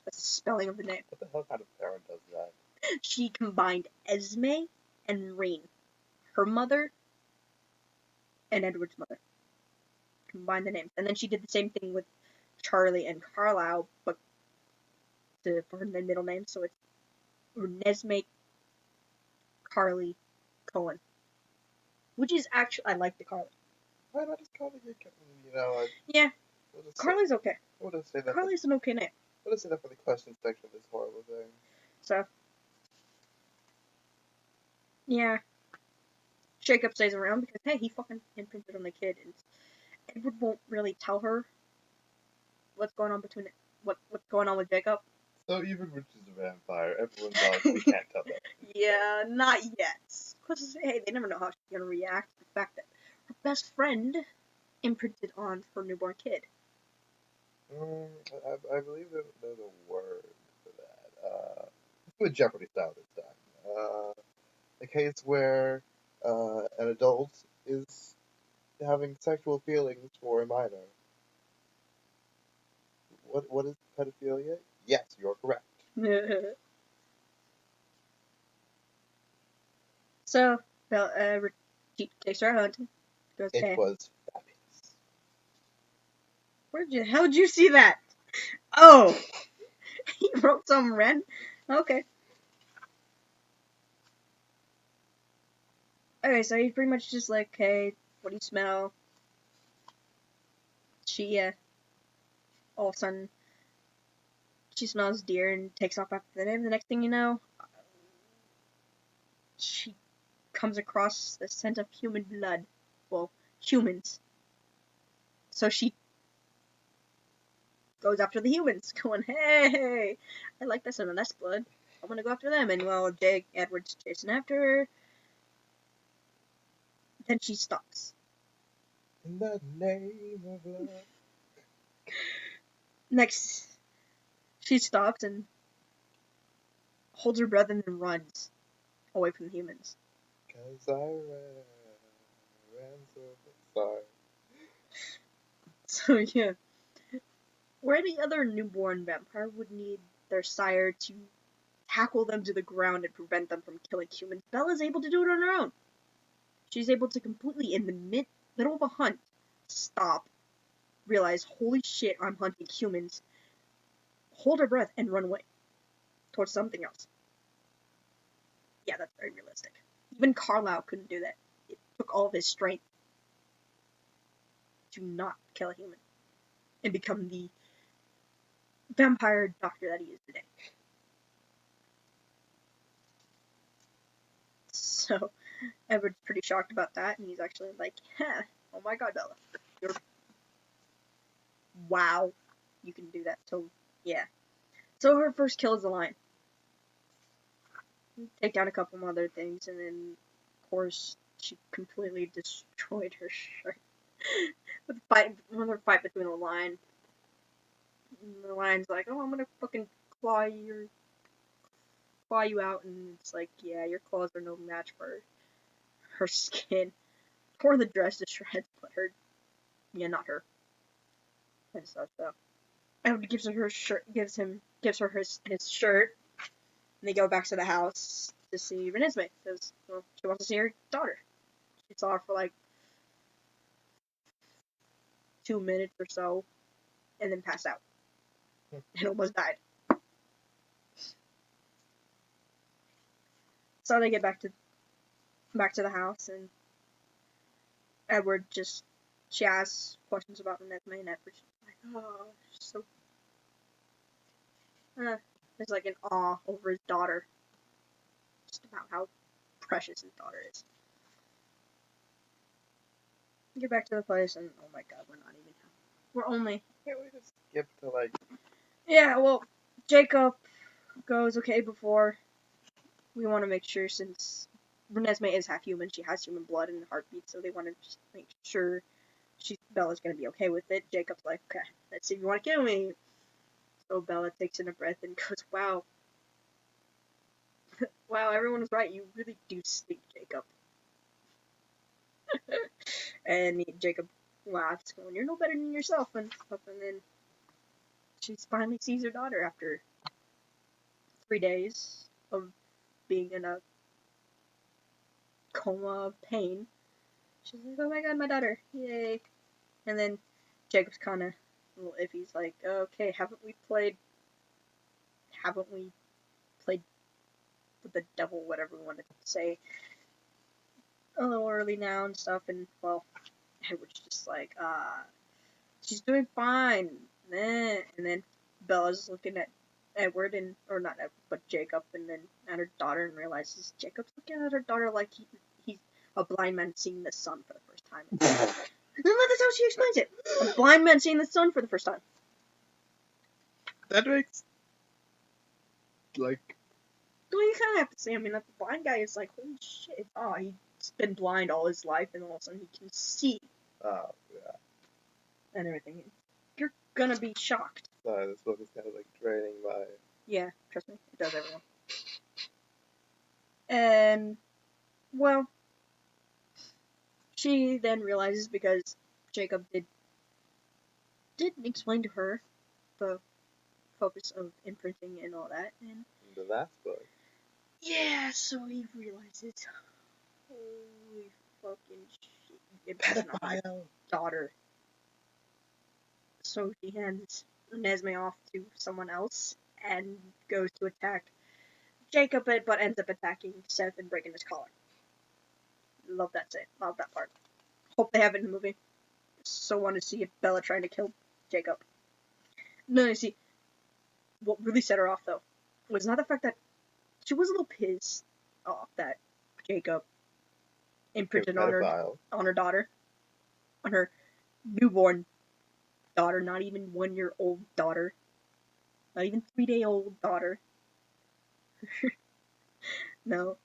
That's the spelling of the name. What the hell kind of parent does that? She combined Esme and Rain. Her mother and Edward's mother. Combined the names. And then she did the same thing with Charlie and Carlisle, but for her middle name, so it's Renesmee, Carly, Cullen. Which is actually, I like the Carly. Why not just call it, you know, yeah, Carly's okay. We'll just say that. Carly's an okay name. We'll just say that for the question section of this horrible thing. So, yeah. Jacob stays around because, hey, he fucking imprinted on the kid, and Edward won't really tell her what's going on what's going on with Jacob. So even Rich is a vampire, everyone's like, we can't tell that. Yeah, not yet. Because, hey, they never know how she's gonna react to the fact that her best friend imprinted on her newborn kid. I believe there's a word for that. Let's do a Jeopardy style this time. A case where an adult is having sexual feelings for a minor. What is pedophilia? Yes, you're correct. So, she takes her out. Goes, it hey. Was fabulous. How'd you see that? Oh! He wrote some red? Okay. Okay, so he's pretty much just like, hey, what do you smell? She, all of a sudden, she smells deer and takes off after the name. The next thing you know, she comes across the scent of human blood. Well, humans. So she goes after the humans, going, hey, I like that scent of that's blood. I'm gonna go after them. And while Edward's chasing after her, then she stops. In the name of love. Next, she stops and holds her breath and then runs away from the humans. 'Cause I ran so far. So yeah, where any other newborn vampire would need their sire to tackle them to the ground and prevent them from killing humans, Bella's able to do it on her own. She's able to completely, in the middle of a hunt, stop, realize, holy shit, I'm hunting humans, hold her breath, and run away towards something else. Yeah, that's very realistic. Even Carlisle couldn't do that. It took all of his strength to not kill a human and become the vampire doctor that he is today. So, Edward's pretty shocked about that, and he's actually like, oh my god, Bella. Wow, you can do that. So, yeah. So her first kill is the lion. Take down a couple other things, and then, of course, she completely destroyed her shirt. With another fight between the lion. And the lion's like, oh, I'm gonna fucking claw you out, and it's like, yeah, your claws are no match for her skin, tore the dress to shreds, but her, yeah, not her, and stuff. So Edward gives her shirt, gives her his shirt, and they go back to the house to see Renesmee because she wants to see her daughter. She saw her for like 2 minutes or so, and then passed out and almost died. So they get back to the house, and Edward she asks questions about Renesmee, and Edward's like, oh, so there's like an awe over his daughter, just about how precious his daughter is. We get back to the place, and oh my god, we're only. Can't we just skip to like? Yeah, well, Jacob goes, okay, before we want to make sure, since Renesmee is half human, she has human blood and heartbeat, so they want to just make sure Bella's gonna be okay with it. Jacob's like, okay, let's see if you want to kill me. So Bella takes in a breath and goes, wow. Wow, everyone was right, you really do stink, Jacob. And Jacob laughs, going, you're no better than yourself, and stuff, and then she finally sees her daughter after 3 days of being in a coma of pain. She's like, oh my god, my daughter, yay. And then Jacob's kind of a little iffy. He's like, okay, haven't we played with the devil, whatever we wanted to say, a little early now and stuff, and well, Edward's just like, she's doing fine, and then Bella's looking at Edward, or not Edward, but Jacob, and then at her daughter, and realizes Jacob's looking at her daughter like he's a blind man seeing the sun for the first time. And that's how she explains it. A blind man seeing the sun for the first time. That makes like. Well, you kind of have to say, I mean, that the blind guy is like, holy shit, he's been blind all his life, and all of a sudden he can see. Oh, yeah. And everything. You're gonna be shocked. Sorry, this book is kind of like draining my. Yeah, trust me, it does, everyone. And, well, she then realizes, because Jacob did explain to her the focus of imprinting and all that, and The last book. yeah, so he realizes, holy fucking shit, it's not my daughter. So he hands Renesmee off to someone else and goes to attack Jacob, but ends up attacking Seth and breaking his collar. Love that scene. Love that part. Hope they have it in the movie. So want to see Bella trying to kill Jacob. No, you see, what really set her off, though, was not the fact that she was a little pissed off that Jacob imprinted on her daughter, on her newborn daughter, not even 1-year-old daughter, not even 3-day-old daughter. No.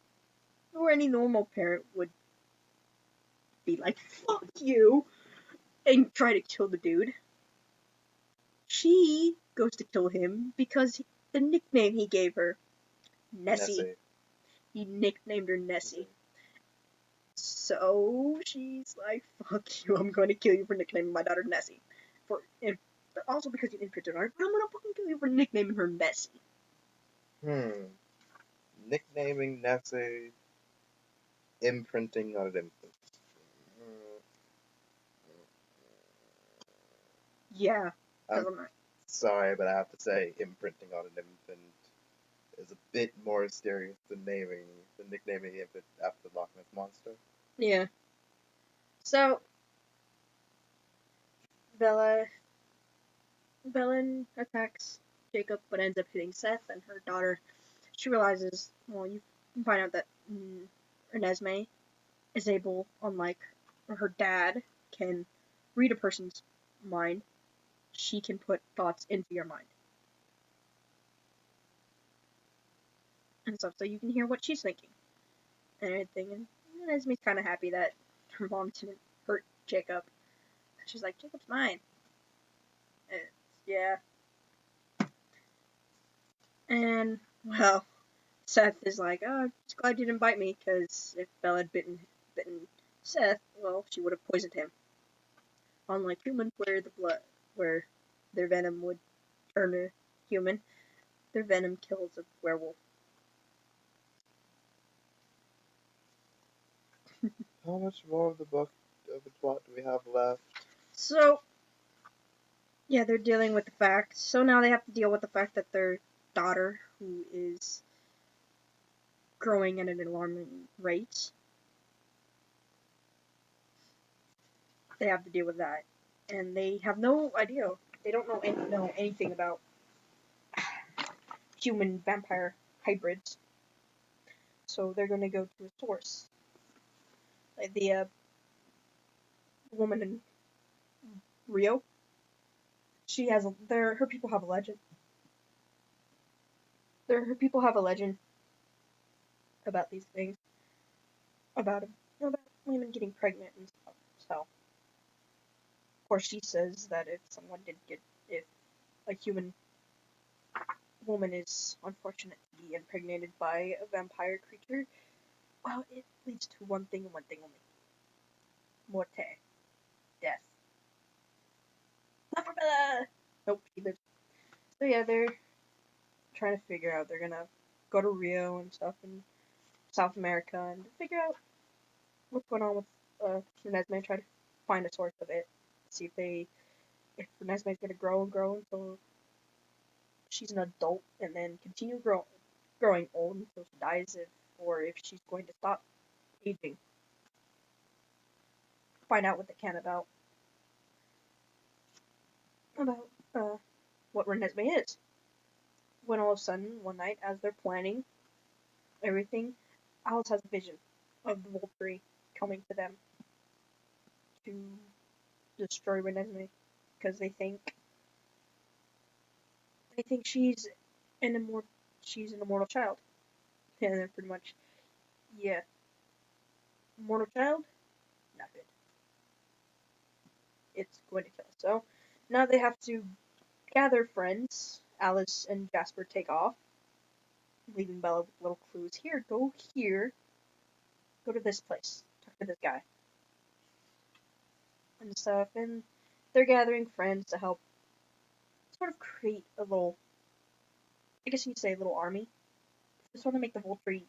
Or any normal parent would be like, fuck you, and try to kill the dude. She goes to kill him because the nickname he gave her, Nessie. He nicknamed her Nessie. So she's like, fuck you, I'm going to kill you for nicknaming my daughter Nessie. Also because you imprinted on her, but I'm going to fucking kill you for nicknaming her Nessie. Nicknaming Nessie, imprinting on an infant. Yeah. I'm sorry, but I have to say, imprinting on an infant is a bit more serious than nicknaming the infant after the Loch Ness Monster. Yeah. So, Bella attacks Jacob, but ends up hitting Seth and her daughter. She realizes, well, you find out that Renesmee is able, unlike her dad, can read a person's mind. She can put thoughts into your mind. And stuff, so you can hear what she's thinking. And everything. And Renesmee's kind of happy that her mom didn't hurt Jacob. She's like, Jacob's mine. Yeah. And, well, Seth is like, oh, I'm just glad you didn't bite me, because if Bella had bitten bitten Seth, well, she would have poisoned him. Unlike humans, where their venom would turn a human, their venom kills a werewolf. How much more of the book, of the plot, do we have left? So, yeah, they're dealing with the fact. So now they have to deal with the fact that their daughter, who is growing at an alarming rate, they have to deal with that. And they have no idea. They don't know anything about human vampire hybrids. So they're going to go to a source. Like the woman in Rio, her people have a legend. Her people have a legend about these things, about women getting pregnant and stuff. So, of course, she says that if a human woman is unfortunate to be impregnated by a vampire creature, well, it leads to one thing and one thing only: morte, death. Not for Bella. Nope, she lives. So yeah, they're trying to figure out. They're gonna go to Rio and stuff in South America and figure out what's going on with Renesmee. Try to find a source of it. See if Renesmee's gonna grow and grow until she's an adult and then continue growing old until she dies, or if she's going to stop aging. Find out what they can about what Renesmee is. When all of a sudden, one night, as they're planning everything, Alice has a vision of the Volturi coming to them to destroy Renesmee because they think she's an immortal child, and they're pretty much, yeah, immortal child, not good. It's going to kill us. So now they have to gather friends. Alice and Jasper take off, leaving Bella with little clues. Here, go to this place, talk to this guy, and stuff. And they're gathering friends to help sort of create a little, I guess you'd say, a little army. To sort of make the Volturi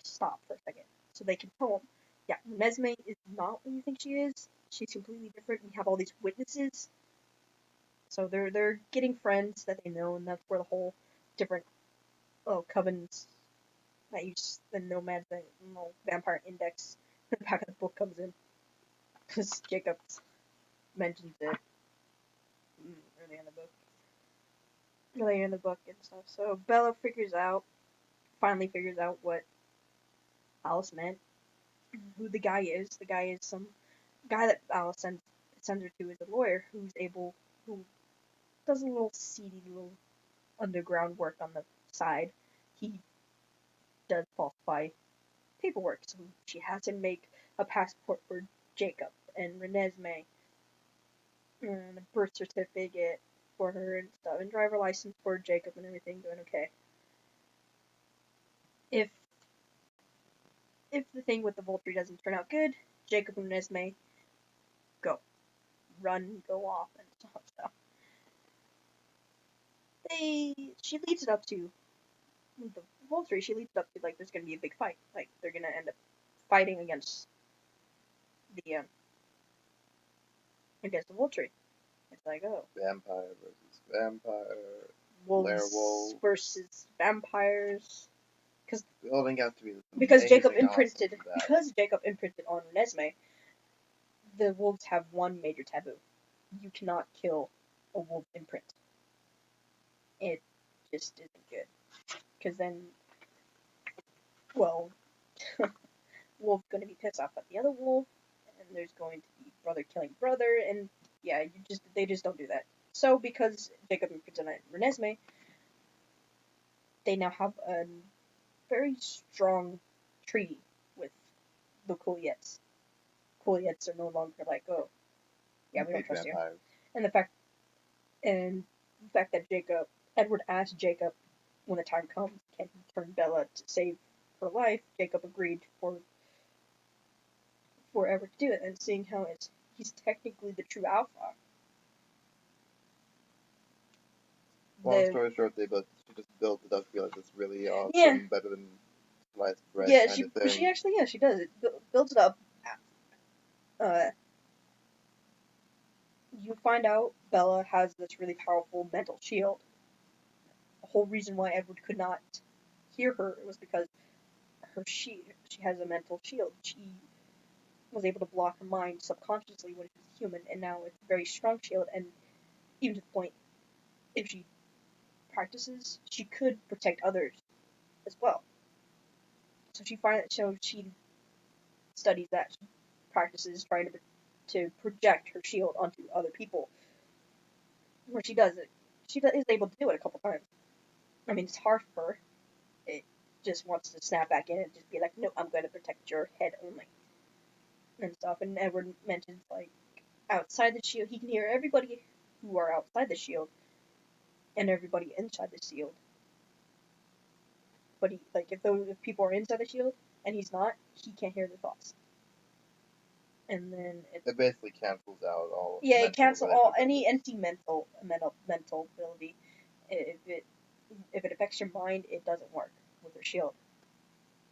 stop for a second, so they can tell them, yeah, Renesmee is not what you think she is. She's completely different. We have all these witnesses. So they're getting friends that they know, and that's where the whole different covens that use the nomad thing, vampire index in the back of the book comes in, because Jacob mentions it earlier in the book and stuff. So Bella finally figures out what Alice meant, who the guy is. The guy is some guy that Alice sends her to, is a lawyer who does a little seedy little underground work on the side. He does falsify paperwork, so she has him make a passport for Jacob and Renesmee, and a birth certificate for her and stuff, and driver license for Jacob and everything, going okay. If the thing with the Volturi doesn't turn out good, Jacob and Renesmee go off and stuff. So she leads it up to the Volturi. She leads it up to there's gonna be a big fight. They're gonna end up fighting against the Volturi. It's Vampire versus vampire. wolves Werewolf versus vampires. Building out to be Because Jacob amazing imprinted on Renesmee, the wolves have one major taboo: you cannot kill a wolf imprint. It just isn't good, because then, well, wolf's going to be pissed off at the other wolf, and there's going to be brother killing brother, and yeah, they just don't do that. So because Jacob imprinted on Renesmee, they now have a very strong treaty with the Cullens. Cullens are no longer oh, yeah, we don't trust you. And the fact that Edward asked Jacob when the time comes, can he turn Bella to save her life, Jacob agreed for for Edward to do it, and seeing how he's technically the true alpha. Long story short, she just built it up to be like this really awesome, Yeah. better than sliced bread Yeah, kind of thing. she actually, yeah, she does. It builds it up. You find out Bella has this really powerful mental shield. The whole reason why Edward could not hear her was because she has a mental shield. She was able to block her mind subconsciously when she was a human, and now it's a very strong shield, and even to the point, if she practices, she could protect others as well. So she studies that, she practices trying to project her shield onto other people. When she does it, is able to do it a couple times. I mean, it's hard for her. It just wants to snap back in and just be like, no, I'm going to protect your head only. And stuff. And Edward mentions, like, outside the shield, he can hear everybody who are outside the shield and everybody inside the shield. But if people are inside the shield and he's not, he can't hear their thoughts. And then it basically cancels out all. Yeah, it cancels all any mental ability. If it affects your mind, it doesn't work with her shield.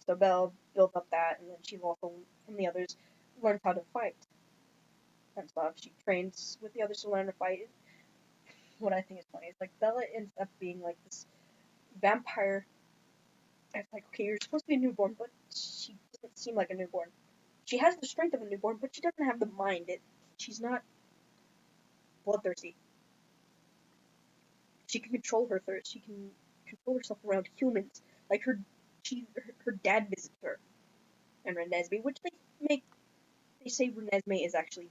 So Belle built up that, and then she also, from the others, learned how to fight and stuff. She trains with the others to learn to fight. What I think is funny is, like, Bella ends up being like this vampire. It's like, okay, you're supposed to be a newborn, but she doesn't seem like a newborn. She has the strength of a newborn, but she doesn't have the mind. She's not bloodthirsty. She can control her thirst. She can control herself around humans. Like her dad visits her and Renesmee, which they say Renesmee is actually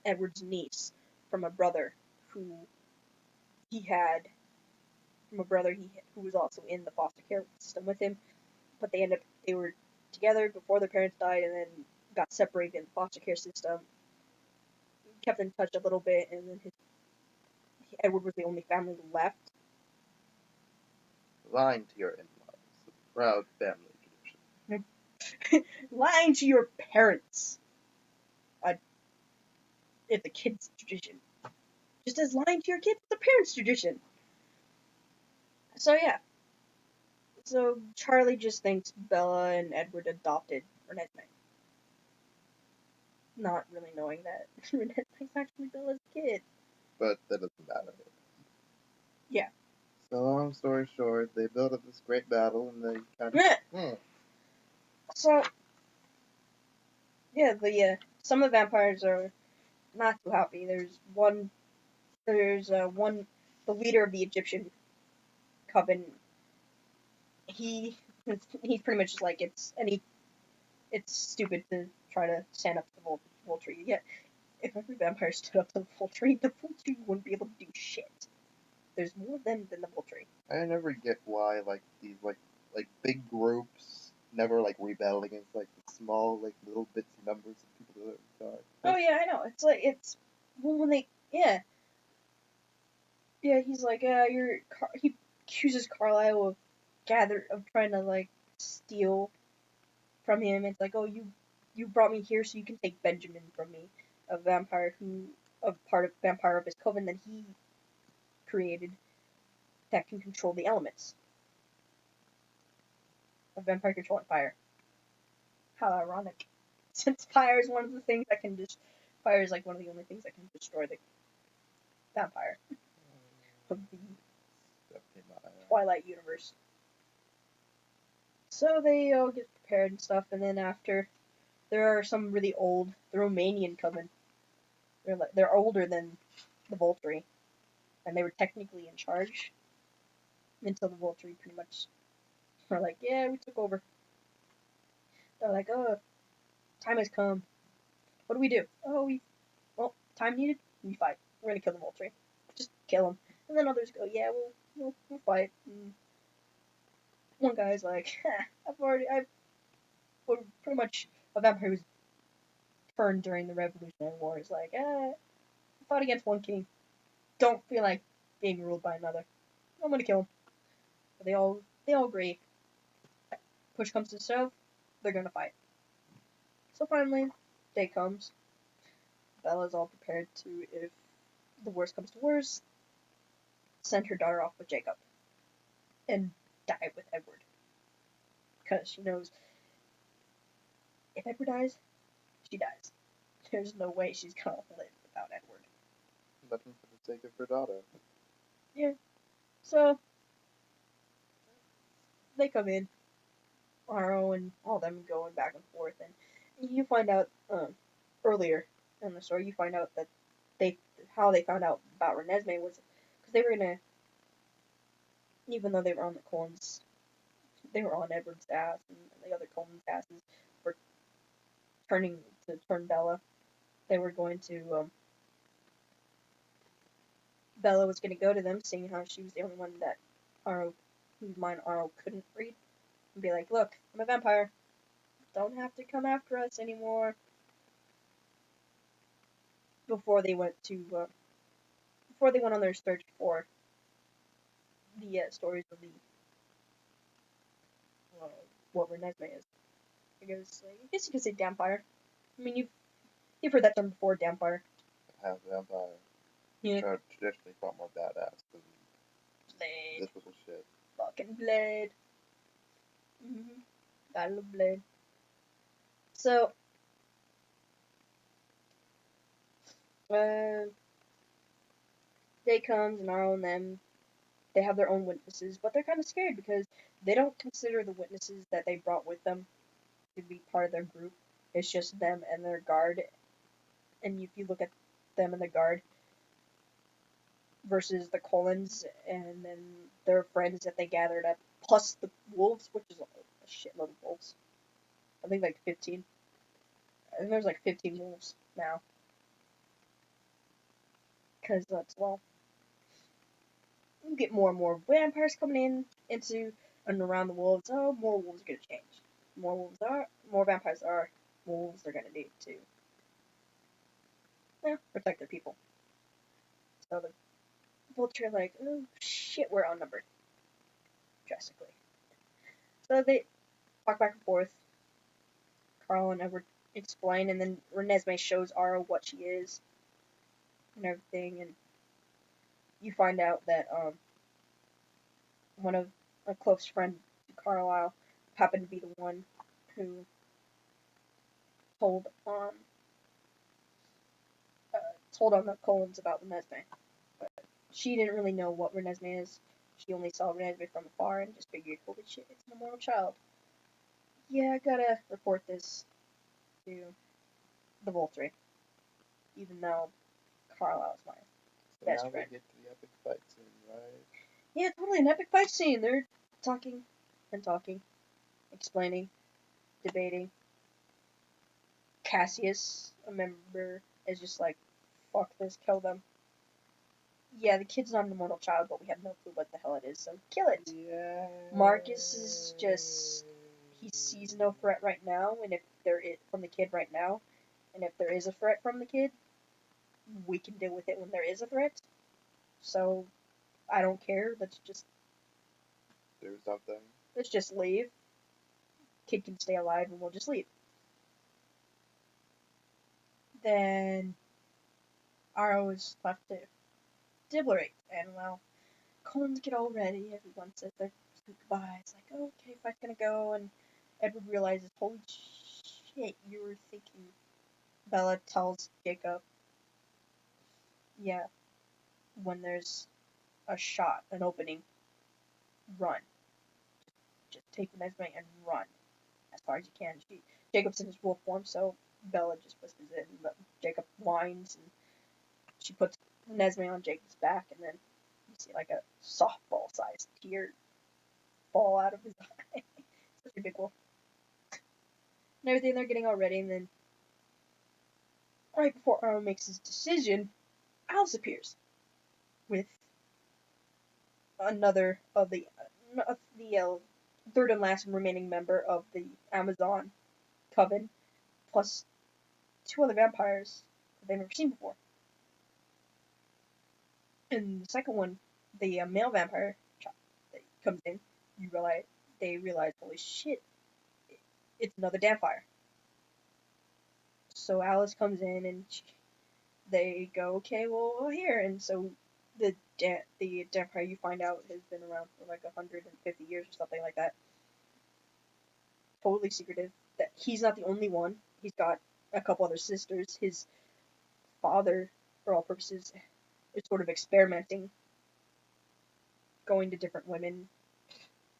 Edward's niece from a brother who was also in the foster care system with him, but they were together before their parents died and then got separated in the foster care system. Kept in touch a little bit, and then Edward was the only family left. Lying to your in-laws, a proud family tradition. Lying to your parents. It's a kid's tradition. Just as lying to your kids is a parent's tradition. So yeah. So Charlie just thinks Bella and Edward adopted Renesmee. Not really knowing that Renesmee's actually Bella's kid. But that doesn't matter. Yeah. So long story short, they built up this great battle and they kind of... Yeah. So, yeah, some of the vampires are not too happy. There's one, the leader of the Egyptian coven. He's pretty much like it's stupid to try to stand up to the Volturi. Yeah, if every vampire stood up to the Volturi wouldn't be able to do shit. There's more of them than the Volturi. I never get why these big groups never rebel against small little bits of numbers of people that are. Oh yeah, I know. When they he's like he accuses Carlisle of trying to steal from him. It's like, oh, you brought me here so you can take Benjamin from me, a vampire vampire of his coven that he created that can control the elements. A vampire controlling fire. How ironic. Since fire is one of the things that can fire is one of the only things that can destroy the vampire of the Twilight universe. So they all get prepared and stuff, and then after, there are some really old, the Romanian coven. They're older than the Volturi, and they were technically in charge until the Volturi pretty much were like, yeah, we took over. They're like, oh, time has come. What do we do? Oh, time needed. We fight. We're gonna kill the Volturi. Just kill them. And then others go, yeah, we'll fight. And one guy's like, we're pretty much a vampire who's turned during the Revolutionary War. Is like, I fought against one king. Don't feel like being ruled by another. I'm gonna kill him. But they all agree. Push comes to shove, they're gonna fight. So finally, day comes. Bella's all prepared to, if the worst comes to worst, send her daughter off with Jacob and die with Edward. Because she knows if Edward dies, she dies. There's no way she's gonna live without Edward. Nothing for the sake of her daughter. Yeah. So, they come in, Aro and all them going back and forth, and you find out, earlier in the story, you find out that how they found out about Renesmee was because they were gonna, even though they were on the Cullens, they were on Edward's ass, and the other Cullens' asses were turn Bella. They were going to, Bella was gonna go to them, seeing how she was the only one that whose mind Aro couldn't read, and be like, look, I'm a vampire. Don't have to come after us anymore. Before they went on their search for the stories of the what Renesmee is. I guess you could say Dampire. I mean, you've heard that term before, Dampire. Half vampire. Yeah. Traditionally far more badass than Blade. this was shit. Fucking Blade. I love Blade. So, day comes and Aro and them, they have their own witnesses, but they're kind of scared because they don't consider the witnesses that they brought with them to be part of their group. It's just them and their guard. And if you look at them and the guard versus the Cullens and then their friends that they gathered up, plus the wolves, which is a shitload of wolves. I think like 15. I think there's like 15 wolves now. Because that's, well, you get more and more vampires coming into and around the wolves. Oh, more wolves are going to change. More vampires are, more wolves are going to need to protect their people. So the vulture like, oh shit, we're outnumbered. Drastically. So they talk back and forth. Carl and Edward explain, and then Renesmee shows Aro what she is and everything, and you find out that one of a close friend to Carlisle happened to be the one who told on the Cullens about Renesmee. But she didn't really know what Renesmee is. She only saw Renesmee from afar and just figured, holy shit, it's an immortal child. Yeah, I gotta report this to the Vulture, even though Carlisle's my best friend. We get to the epic fight scene, right? Yeah, totally an epic fight scene. They're talking and talking, explaining, debating. Cassius, a member, is just like, fuck this, kill them. Yeah, the kid's not an immortal child, but we have no clue what the hell it is, so kill it. Yeah. Marcus is just, he sees no threat right now, and if there is from the kid right now, and if there is a threat from the kid, we can deal with it when there is a threat. So, I don't care, let's just do something. Let's just leave. Kid can stay alive and we'll just leave. Then Aro is left to deliberate, and well, Cullens get all ready, everyone says their goodbyes, like, oh, okay, fight's gonna go, and Edward realizes, holy shit, you were thinking. Bella tells Jacob, yeah, when there's a shot, an opening, run. Just take Renesmee and run as far as you can. Jacob's in his wolf form, so Bella just whispers it, and Jacob whines, and she puts Renesmee on Jacob's back, and then you see like a softball-sized tear fall out of his eye. Such a big wolf. And everything, they're getting all ready, and then right before Aro makes his decision, Alice appears with another of the third and last remaining member of the Amazon coven, plus two other vampires that they've never seen before. And the second one, the male vampire that comes in, they realize, holy shit, it's another Dampire. So Alice comes in and they go, okay, well, here. And so the vampire, you find out, has been around for like 150 years or something like that. Totally secretive. That he's not the only one. He's got a couple other sisters. His father, for all purposes, is sort of experimenting, going to different women,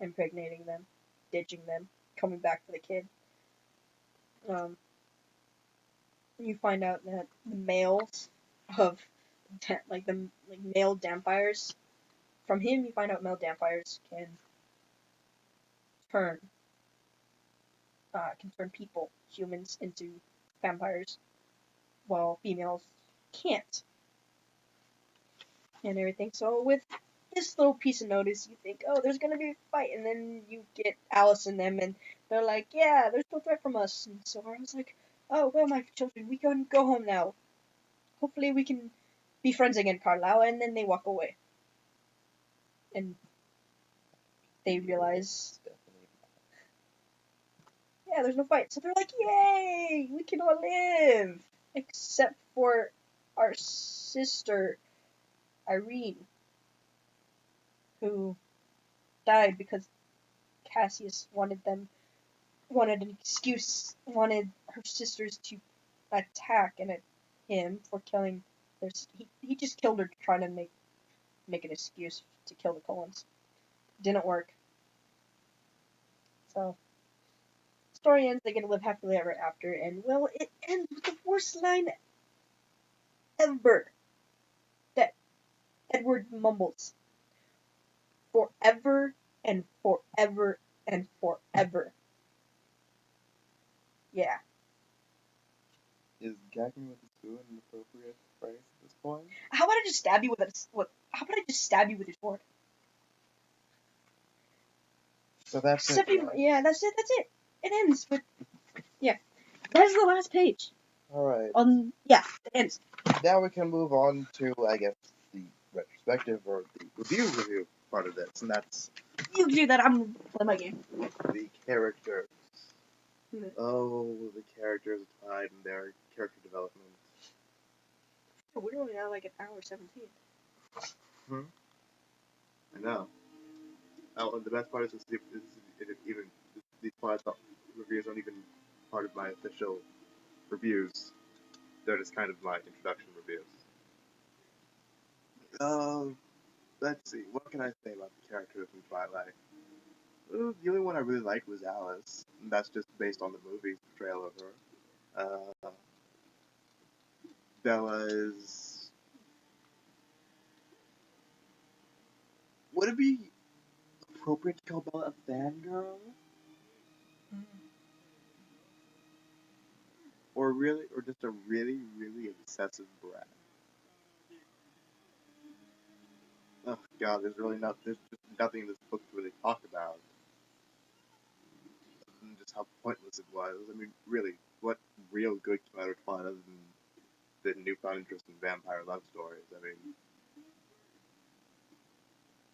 impregnating them, ditching them, coming back for the kid. You find out that the males of the male vampires, from him you find out male vampires turn can turn people, humans, into vampires, while females can't, and everything. So with this little piece of notice, you think, oh, there's gonna be a fight, and then you get Alice and them, and they're like, yeah, there's no threat from us. And so I was like, oh, well, my children, we can go home now. Hopefully we can be friends again, Carlisle. And then they walk away. And they realize, yeah, there's no fight. So they're like, yay, we can all live. Except for our sister, Irene, who died because Cassius wanted an excuse, wanted her sisters to attack him for killing he just killed her trying to make an excuse to kill the Cullens. Didn't work. So story ends, they get to live happily ever after, and well, it ends with the worst line ever that Edward mumbles. Forever and forever and forever. Yeah. Is gagging with a spoon an appropriate phrase at this point? How about I just stab you with how about I just stab you with your sword? So that's it. Right? Yeah, that's it. That's it. It ends with yeah. That's the last page. All right. Yeah, it ends. Now we can move on to, I guess, the retrospective or the review part of this, and that's you can do that. I'm playing my game. The characters. Oh, the characters of Twilight and their character development. We're only at like an hour 17. I know. Oh, and the best part is even these Twilight reviews aren't even part of my official reviews. They're just kind of my introduction reviews. Let's see. What can I say about the characters in Twilight? The only one I really liked was Alice. And that's just based on the movie's portrayal of her. Bella is... Would it be appropriate to call Bella a fangirl? Or just a really, really obsessive brat? Oh god, there's just nothing in this book to really talk about. And just how pointless it was. I mean, really, what real good came out of Twilight other than the newfound interest in vampire love stories? I mean,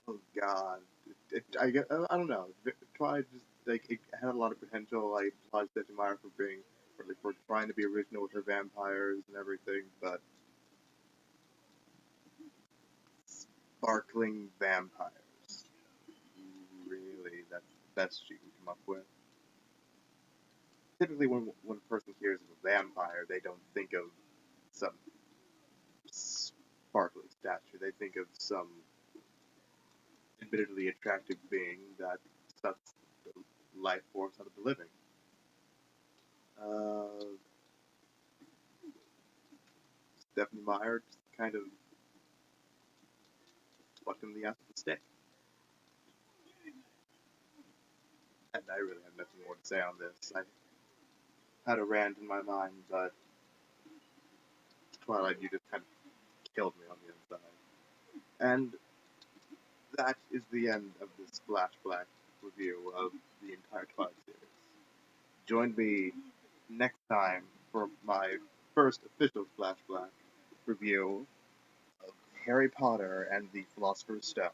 oh god, I don't know. Twilight just it had a lot of potential. I applaud Meyer for trying to be original with her vampires and everything, but sparkling vampires. Really, that's the best she can come up with. Typically, when a person hears of a vampire, they don't think of some sparkling statue. They think of some admittedly attractive being that sucks the life force out of the living. Stephanie Meyer just kind of plucked him the ass with a stick. And I really have nothing more to say on this. I had a rant in my mind, but Twilight, you just kind of killed me on the inside. And that is the end of this FlashBlack review of the entire Twilight series. Join me next time for my first official FlashBlack review of Harry Potter and the Philosopher's Stone.